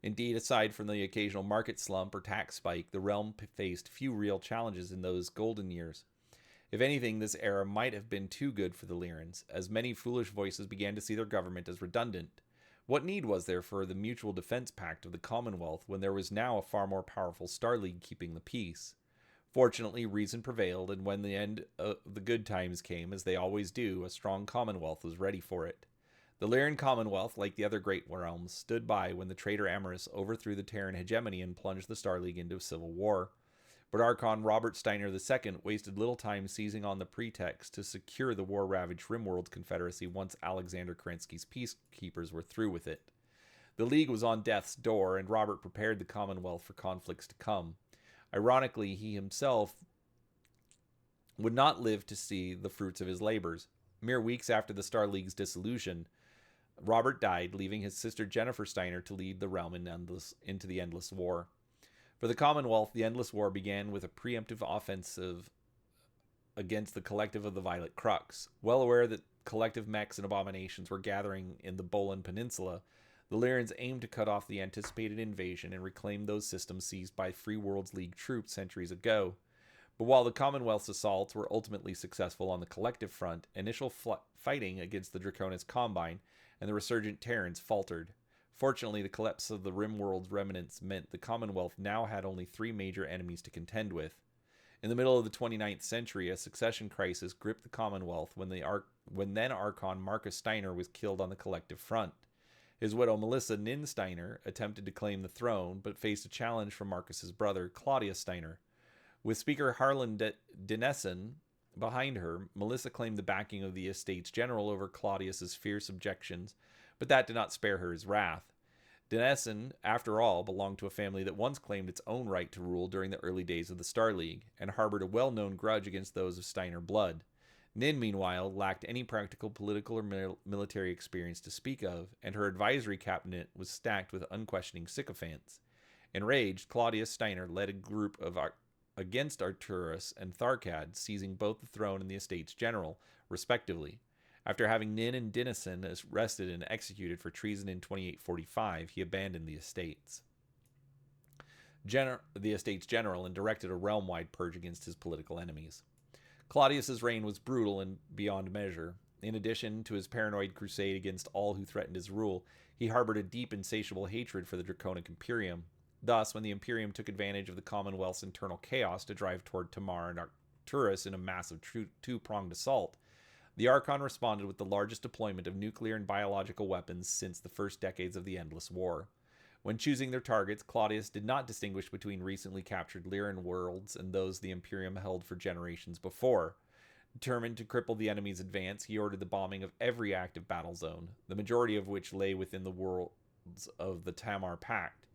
Indeed, aside from the occasional market slump or tax spike, the realm faced few real challenges in those golden years. If anything, this era might have been too good for the Lyrans, as many foolish voices began to see their government as redundant. What need was there for the Mutual Defense Pact of the Commonwealth when there was now a far more powerful Star League keeping the peace? Fortunately, reason prevailed, and when the end of the good times came, as they always do, a strong Commonwealth was ready for it. The Lyran Commonwealth, like the other great realms, stood by when the traitor Amaris overthrew the Terran hegemony and plunged the Star League into a civil war. But Archon Robert Steiner II wasted little time seizing on the pretext to secure the war-ravaged Rimworld Confederacy once Alexander Kerensky's peacekeepers were through with it. The League was on death's door, and Robert prepared the Commonwealth for conflicts to come. Ironically, he himself would not live to see the fruits of his labors. Mere weeks after the Star League's dissolution, Robert died, leaving his sister Jennifer Steiner to lead the realm into the Endless War. For the Commonwealth, the Endless War began with a preemptive offensive against the Collective of the Violet Crux. Well aware that collective mechs and abominations were gathering in the Bolan Peninsula, The Lyrans aimed to cut off the anticipated invasion and reclaim those systems seized by Free Worlds League troops centuries ago. But while the Commonwealth's assaults were ultimately successful on the collective front, initial fighting against the Draconis Combine and the resurgent Terrans faltered. Fortunately, the collapse of the Rimworld's remnants meant the Commonwealth now had only 3 major enemies to contend with. In the middle of the 29th century, a succession crisis gripped the Commonwealth when then Archon Marcus Steiner was killed on the collective front. His widow Melissa Nin Steiner attempted to claim the throne, but faced a challenge from Marcus's brother, Claudius Steiner. With Speaker Harlan Denesen behind her, Melissa claimed the backing of the Estates General over Claudius's fierce objections, but that did not spare her his wrath. Denesen, after all, belonged to a family that once claimed its own right to rule during the early days of the Star League, and harbored a well-known grudge against those of Steiner blood. Nin, meanwhile, lacked any practical political or military experience to speak of, and her advisory cabinet was stacked with unquestioning sycophants. Enraged, Claudius Steiner led a group against Arturus and Tharkad, seizing both the throne and the Estates General, respectively. After having Nin and Denison arrested and executed for treason in 2845, he abandoned the Estates General and directed a realm-wide purge against his political enemies. Claudius's reign was brutal and beyond measure. In addition to his paranoid crusade against all who threatened his rule, he harbored a deep, insatiable hatred for the Draconic Imperium. Thus, when the Imperium took advantage of the Commonwealth's internal chaos to drive toward Tamar and Arcturus in a massive two-pronged assault, the Archon responded with the largest deployment of nuclear and biological weapons since the first decades of the Endless War. When choosing their targets, Claudius did not distinguish between recently captured Lyran worlds and those the Imperium held for generations before. Determined to cripple the enemy's advance, he ordered the bombing of every active battle zone, the majority of which lay within the worlds of the Tamar Pact.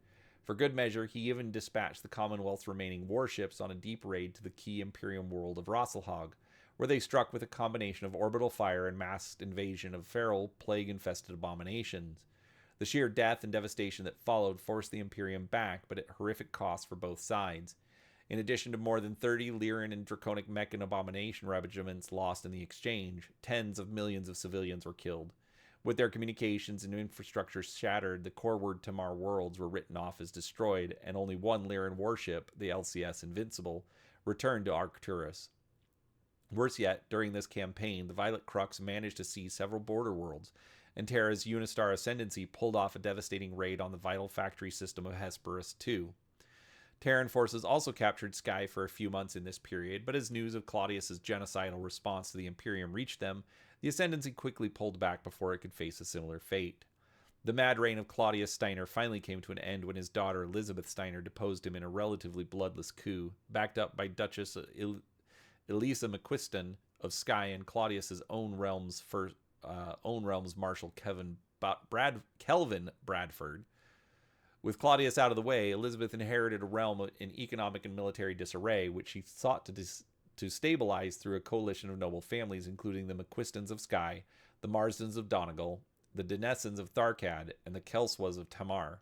For good measure, he even dispatched the Commonwealth's remaining warships on a deep raid to the key Imperium world of Rosselhog, where they struck with a combination of orbital fire and massed invasion of feral, plague-infested abominations. The sheer death and devastation that followed forced the Imperium back, but at horrific cost for both sides. In addition to more than 30 Lyran and Draconic mech and abomination regiments lost in the exchange, tens of millions of civilians were killed. With their communications and infrastructure shattered, the core-word Tamar worlds were written off as destroyed, and only one Lyran warship, the LCS Invincible, returned to Arcturus. Worse yet, during this campaign, the Violet Crux managed to seize several border worlds, and Terra's Unistar Ascendancy pulled off a devastating raid on the vital factory system of Hesperus II. Terran forces also captured Sky for a few months in this period, but as news of Claudius's genocidal response to the Imperium reached them, the Ascendancy quickly pulled back before it could face a similar fate. The mad reign of Claudius Steiner finally came to an end when his daughter Elizabeth Steiner deposed him in a relatively bloodless coup, backed up by Duchess Elisa McQuiston of Sky and Claudius's own realm's Marshal Kelvin Bradford. With Claudius out of the way, Elizabeth inherited a realm in economic and military disarray, which she sought to stabilize through a coalition of noble families, including the McQuistons of Sky, the Marsdens of Donegal, the Denesons of Tharkad, and the Kelswas of Tamar.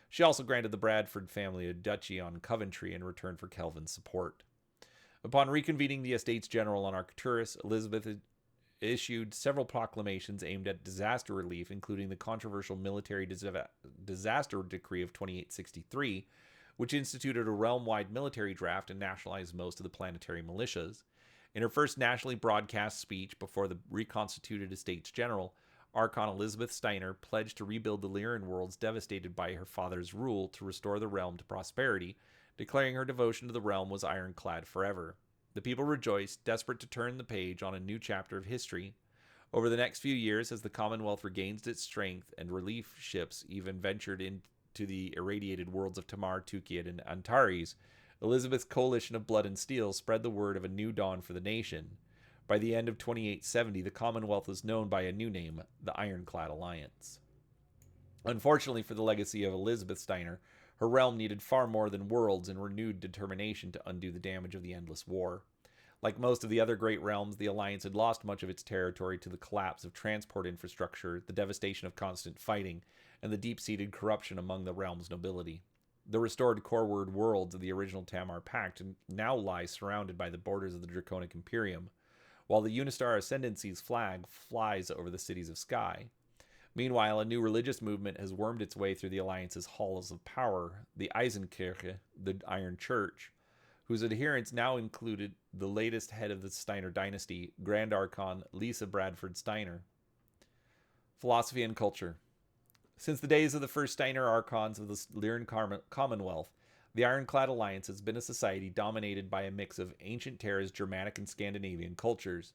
She also granted the Bradford family a duchy on Coventry in return for Kelvin's support. Upon reconvening the Estates General on Arcturus, Elizabeth issued several proclamations aimed at disaster relief, including the controversial military disaster decree of 2863, which instituted a realm-wide military draft and nationalized most of the planetary militias. In her first nationally broadcast speech before the reconstituted Estates General, Archon Elizabeth Steiner pledged to rebuild the Lyran worlds devastated by her father's rule to restore the realm to prosperity, declaring her devotion to the realm was ironclad forever. The people rejoiced, desperate to turn the page on a new chapter of history. Over the next few years, as the Commonwealth regains its strength and relief ships even ventured into the irradiated worlds of Tamar, Tukiad, and Antares, Elizabeth's coalition of blood and steel spread the word of a new dawn for the nation. By the end of 2870, the Commonwealth was known by a new name, the Ironclad Alliance. Unfortunately for the legacy of Elizabeth Steiner, her realm needed far more than worlds and renewed determination to undo the damage of the Endless War. Like most of the other great realms, the Alliance had lost much of its territory to the collapse of transport infrastructure, the devastation of constant fighting, and the deep-seated corruption among the realm's nobility. The restored core-word worlds of the original Tamar Pact now lie surrounded by the borders of the Draconic Imperium, while the Unistar Ascendancy's flag flies over the cities of Sky. Meanwhile, a new religious movement has wormed its way through the Alliance's halls of power, the Eisenkirche, the Iron Church, whose adherents now included the latest head of the Steiner dynasty, Grand Archon Lisa Bradford Steiner. Philosophy and culture. Since the days of the first Steiner archons of the Lyran Commonwealth, the Ironclad Alliance has been a society dominated by a mix of ancient Terra's Germanic and Scandinavian cultures.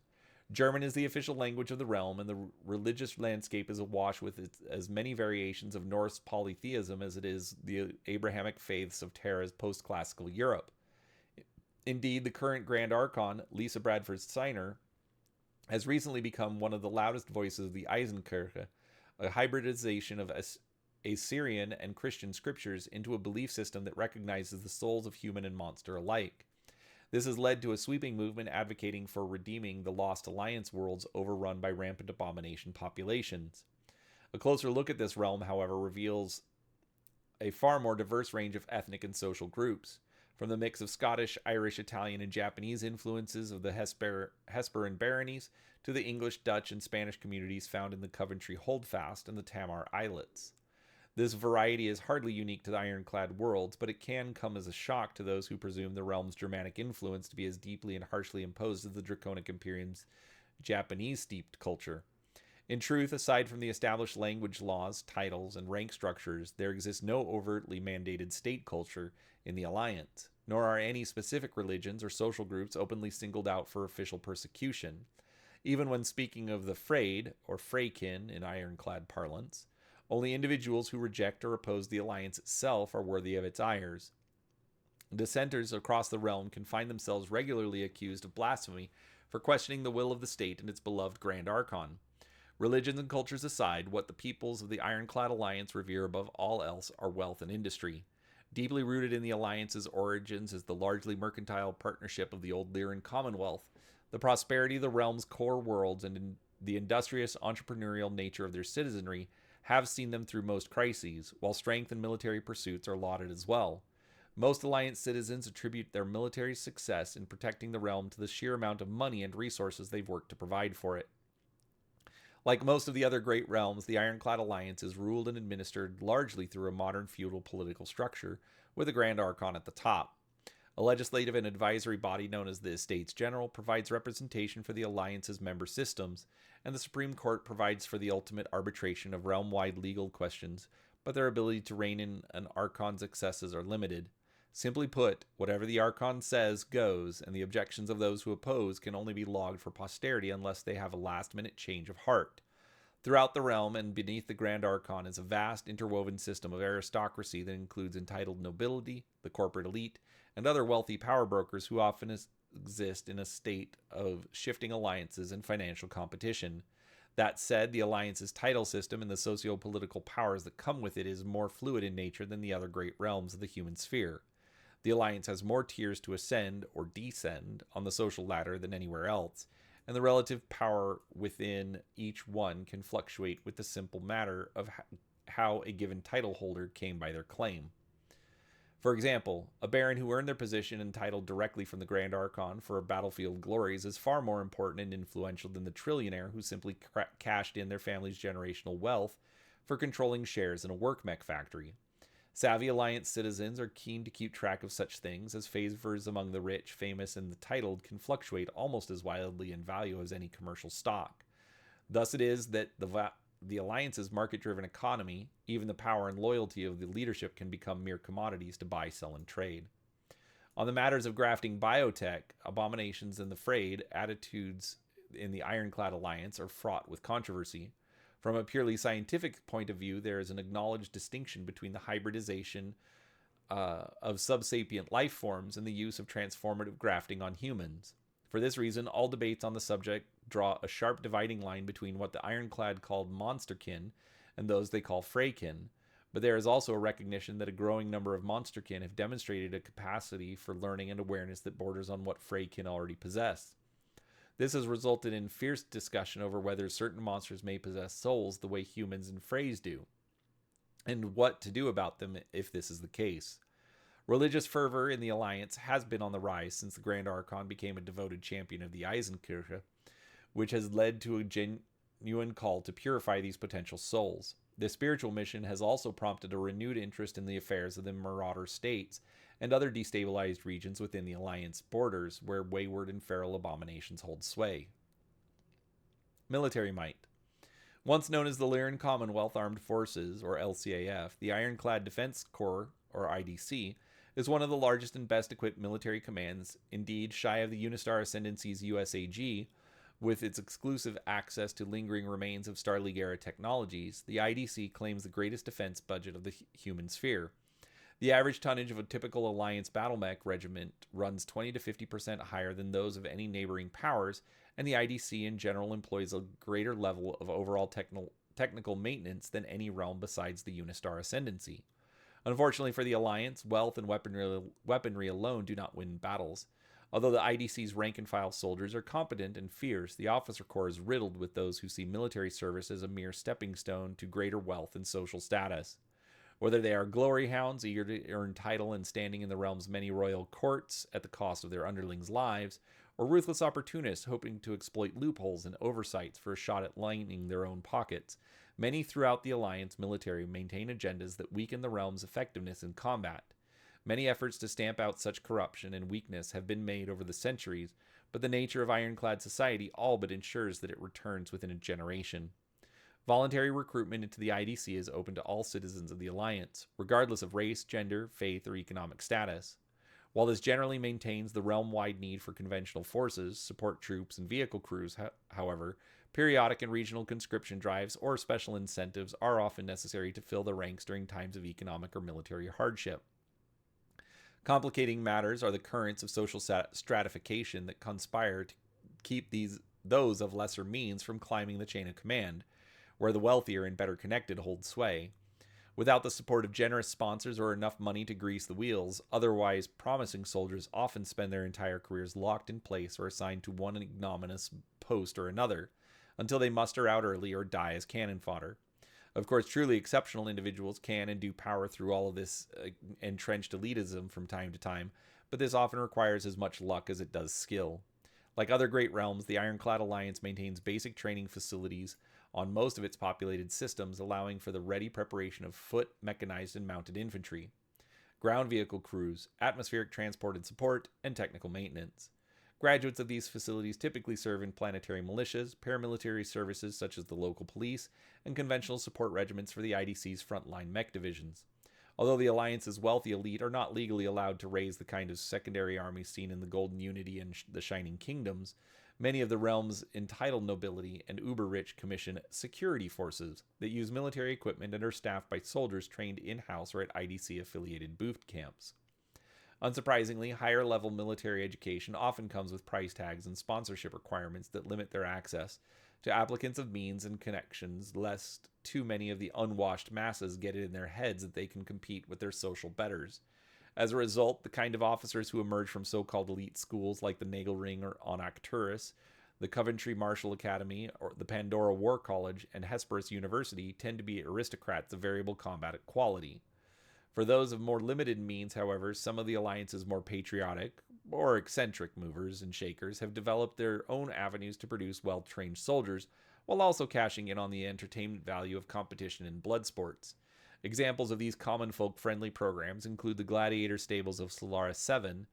German is the official language of the realm, and the religious landscape is awash with as many variations of Norse polytheism as it is the Abrahamic faiths of Terra's post-classical Europe. Indeed, the current Grand Archon, Lisa Bradford Steiner, has recently become one of the loudest voices of the Eisenkirche, a hybridization of Assyrian and Christian scriptures into a belief system that recognizes the souls of human and monster alike. This has led to a sweeping movement advocating for redeeming the Lost Alliance worlds overrun by rampant abomination populations. A closer look at this realm, however, reveals a far more diverse range of ethnic and social groups. From the mix of Scottish, Irish, Italian, and Japanese influences of the Hesperan baronies to the English, Dutch, and Spanish communities found in the Coventry Holdfast and the Tamar Islets. This variety is hardly unique to the ironclad worlds, but it can come as a shock to those who presume the realm's Germanic influence to be as deeply and harshly imposed as the Draconic Imperium's Japanese-steeped culture. In truth, aside from the established language laws, titles, and rank structures, there exists no overtly mandated state culture in the Alliance, nor are any specific religions or social groups openly singled out for official persecution. Even when speaking of the Freyed, or Freykin in ironclad parlance, only individuals who reject or oppose the Alliance itself are worthy of its ires. Dissenters across the realm can find themselves regularly accused of blasphemy for questioning the will of the state and its beloved Grand Archon. Religions and cultures aside, what the peoples of the Ironclad Alliance revere above all else are wealth and industry. Deeply rooted in the Alliance's origins is the largely mercantile partnership of the old Lyran Commonwealth, the prosperity of the realm's core worlds, and the industrious entrepreneurial nature of their citizenry have seen them through most crises, while strength and military pursuits are lauded as well. Most Alliance citizens attribute their military success in protecting the realm to the sheer amount of money and resources they've worked to provide for it. Like most of the other great realms, the Ironclad Alliance is ruled and administered largely through a modern feudal political structure, with a Grand Archon at the top. A legislative and advisory body known as the Estates General provides representation for the Alliance's member systems, and the Supreme Court provides for the ultimate arbitration of realm-wide legal questions, but their ability to rein in an Archon's excesses are limited. Simply put, whatever the Archon says goes, and the objections of those who oppose can only be logged for posterity unless they have a last-minute change of heart. Throughout the realm and beneath the Grand Archon is a vast interwoven system of aristocracy that includes entitled nobility, the corporate elite, and other wealthy power brokers who often exist in a state of shifting alliances and financial competition. That said, the Alliance's title system and the socio-political powers that come with it is more fluid in nature than the other great realms of the human sphere. The Alliance has more tiers to ascend or descend on the social ladder than anywhere else, and the relative power within each one can fluctuate with the simple matter of how a given title holder came by their claim. For example, a baron who earned their position and title directly from the Grand Archon for a battlefield glories is far more important and influential than the trillionaire who simply cashed in their family's generational wealth for controlling shares in a work mech factory. Savvy Alliance citizens are keen to keep track of such things, as favors among the rich, famous, and the titled can fluctuate almost as wildly in value as any commercial stock. Thus it is that the Alliance's market-driven economy, even the power and loyalty of the leadership can become mere commodities to buy, sell, and trade. On the matters of grafting biotech, abominations in the frayed, attitudes in the Ironclad Alliance are fraught with controversy. From a purely scientific point of view, there is an acknowledged distinction between the hybridization of subsapient life forms and the use of transformative grafting on humans. For this reason, all debates on the subject draw a sharp dividing line between what the Ironclad called monsterkin and those they call freykin, but there is also a recognition that a growing number of monsterkin have demonstrated a capacity for learning and awareness that borders on what freykin already possess. This has resulted in fierce discussion over whether certain monsters may possess souls the way humans and Freys do, and what to do about them if this is the case. Religious fervor in the Alliance has been on the rise since the Grand Archon became a devoted champion of the Eisenkirche, which has led to genuine call to purify these potential souls. This spiritual mission has also prompted a renewed interest in the affairs of the marauder states and other destabilized regions within the Alliance borders where wayward and feral abominations hold sway. Military might. Once known as the Lyran Commonwealth Armed Forces, or LCAF, the Ironclad Defense Corps, or IDC, is one of the largest and best equipped military commands, indeed shy of the Unistar Ascendancy's USAG. With its exclusive access to lingering remains of Star League era technologies, the IDC claims the greatest defense budget of the human sphere. The average tonnage of a typical Alliance battlemech regiment runs 20 to 50% higher than those of any neighboring powers, and the IDC in general employs a greater level of overall technical maintenance than any realm besides the Unistar Ascendancy. Unfortunately for the Alliance, wealth and weaponry alone do not win battles. Although the IDC's rank-and-file soldiers are competent and fierce, the officer corps is riddled with those who see military service as a mere stepping stone to greater wealth and social status. Whether they are glory hounds eager to earn title and standing in the realm's many royal courts at the cost of their underlings' lives, or ruthless opportunists hoping to exploit loopholes and oversights for a shot at lining their own pockets, many throughout the Alliance military maintain agendas that weaken the realm's effectiveness in combat. Many efforts to stamp out such corruption and weakness have been made over the centuries, but the nature of ironclad society all but ensures that it returns within a generation. Voluntary recruitment into the IDC is open to all citizens of the Alliance, regardless of race, gender, faith, or economic status. While this generally maintains the realm-wide need for conventional forces, support troops, and vehicle crews, however, periodic and regional conscription drives or special incentives are often necessary to fill the ranks during times of economic or military hardship. Complicating matters are the currents of social stratification that conspire to keep those of lesser means from climbing the chain of command, where the wealthier and better connected hold sway. Without the support of generous sponsors or enough money to grease the wheels, otherwise promising soldiers often spend their entire careers locked in place or assigned to one ignominious post or another, until they muster out early or die as cannon fodder. Of course, truly exceptional individuals can and do power through all of this entrenched elitism from time to time, but this often requires as much luck as it does skill. Like other great realms, the Ironclad Alliance maintains basic training facilities on most of its populated systems, allowing for the ready preparation of foot, mechanized, and mounted infantry, ground vehicle crews, atmospheric transport and support, and technical maintenance. Graduates of these facilities typically serve in planetary militias, paramilitary services such as the local police, and conventional support regiments for the IDC's frontline mech divisions. Although the Alliance's wealthy elite are not legally allowed to raise the kind of secondary army seen in the Golden Unity and the Shining Kingdoms, many of the realm's entitled nobility and uber-rich commission security forces that use military equipment and are staffed by soldiers trained in-house or at IDC-affiliated boot camps. Unsurprisingly, higher-level military education often comes with price tags and sponsorship requirements that limit their access to applicants of means and connections, lest too many of the unwashed masses get it in their heads that they can compete with their social betters. As a result, the kind of officers who emerge from so-called elite schools like the Nagelring or on Arcturus, the Coventry Martial Academy, or the Pandora War College, and Hesperus University tend to be aristocrats of variable combat quality. For those of more limited means, however, some of the Alliance's more patriotic or eccentric movers and shakers have developed their own avenues to produce well-trained soldiers, while also cashing in on the entertainment value of competition in blood sports. Examples of these common folk-friendly programs include the Gladiator Stables of Solaris 7,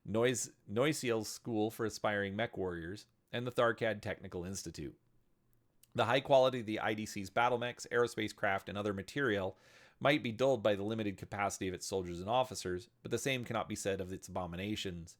Noisiel's School for Aspiring Mech Warriors, and the Tharkad Technical Institute. The high quality of the IDC's battlemechs, aerospace craft, and other material might be dulled by the limited capacity of its soldiers and officers, but the same cannot be said of its abominations.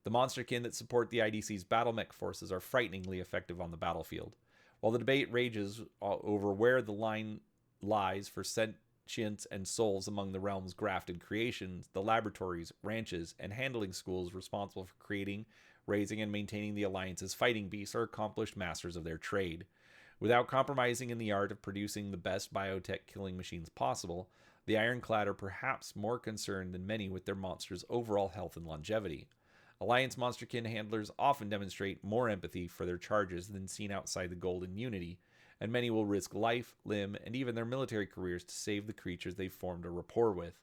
The monsterkin that support the IDC's battlemech forces are frighteningly effective on the battlefield. While the debate rages over where the line lies for sentience and souls among the realm's grafted creations, the laboratories, ranches, and handling schools responsible for creating, raising, and maintaining the Alliance's fighting beasts are accomplished masters of their trade. Without compromising in the art of producing the best biotech killing machines possible, the Ironclad are perhaps more concerned than many with their monsters' overall health and longevity. Alliance monsterkin handlers often demonstrate more empathy for their charges than seen outside the Golden Unity, and many will risk life, limb, and even their military careers to save the creatures they've formed a rapport with.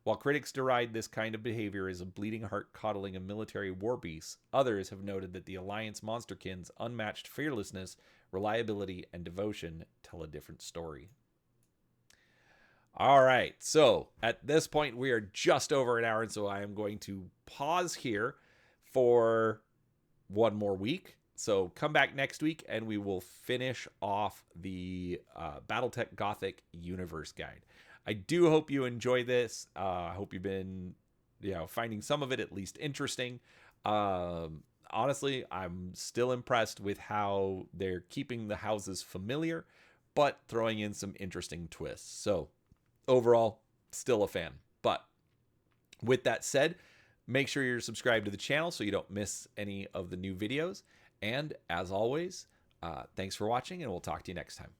While critics deride this kind of behavior as a bleeding heart coddling of military war beasts, others have noted that the Alliance Monsterkin's unmatched fearlessness, reliability, and devotion tell a different story. All right, so at this point, we are just over an hour, and so I am going to pause here for one more week. So come back next week, and we will finish off the Battletech Gothic Universe Guide. I do hope you enjoy this. I hope you've been, finding some of it at least interesting. Honestly, I'm still impressed with how they're keeping the houses familiar, but throwing in some interesting twists. So overall, still a fan. But with that said, make sure you're subscribed to the channel so you don't miss any of the new videos. And as always, thanks for watching, and we'll talk to you next time.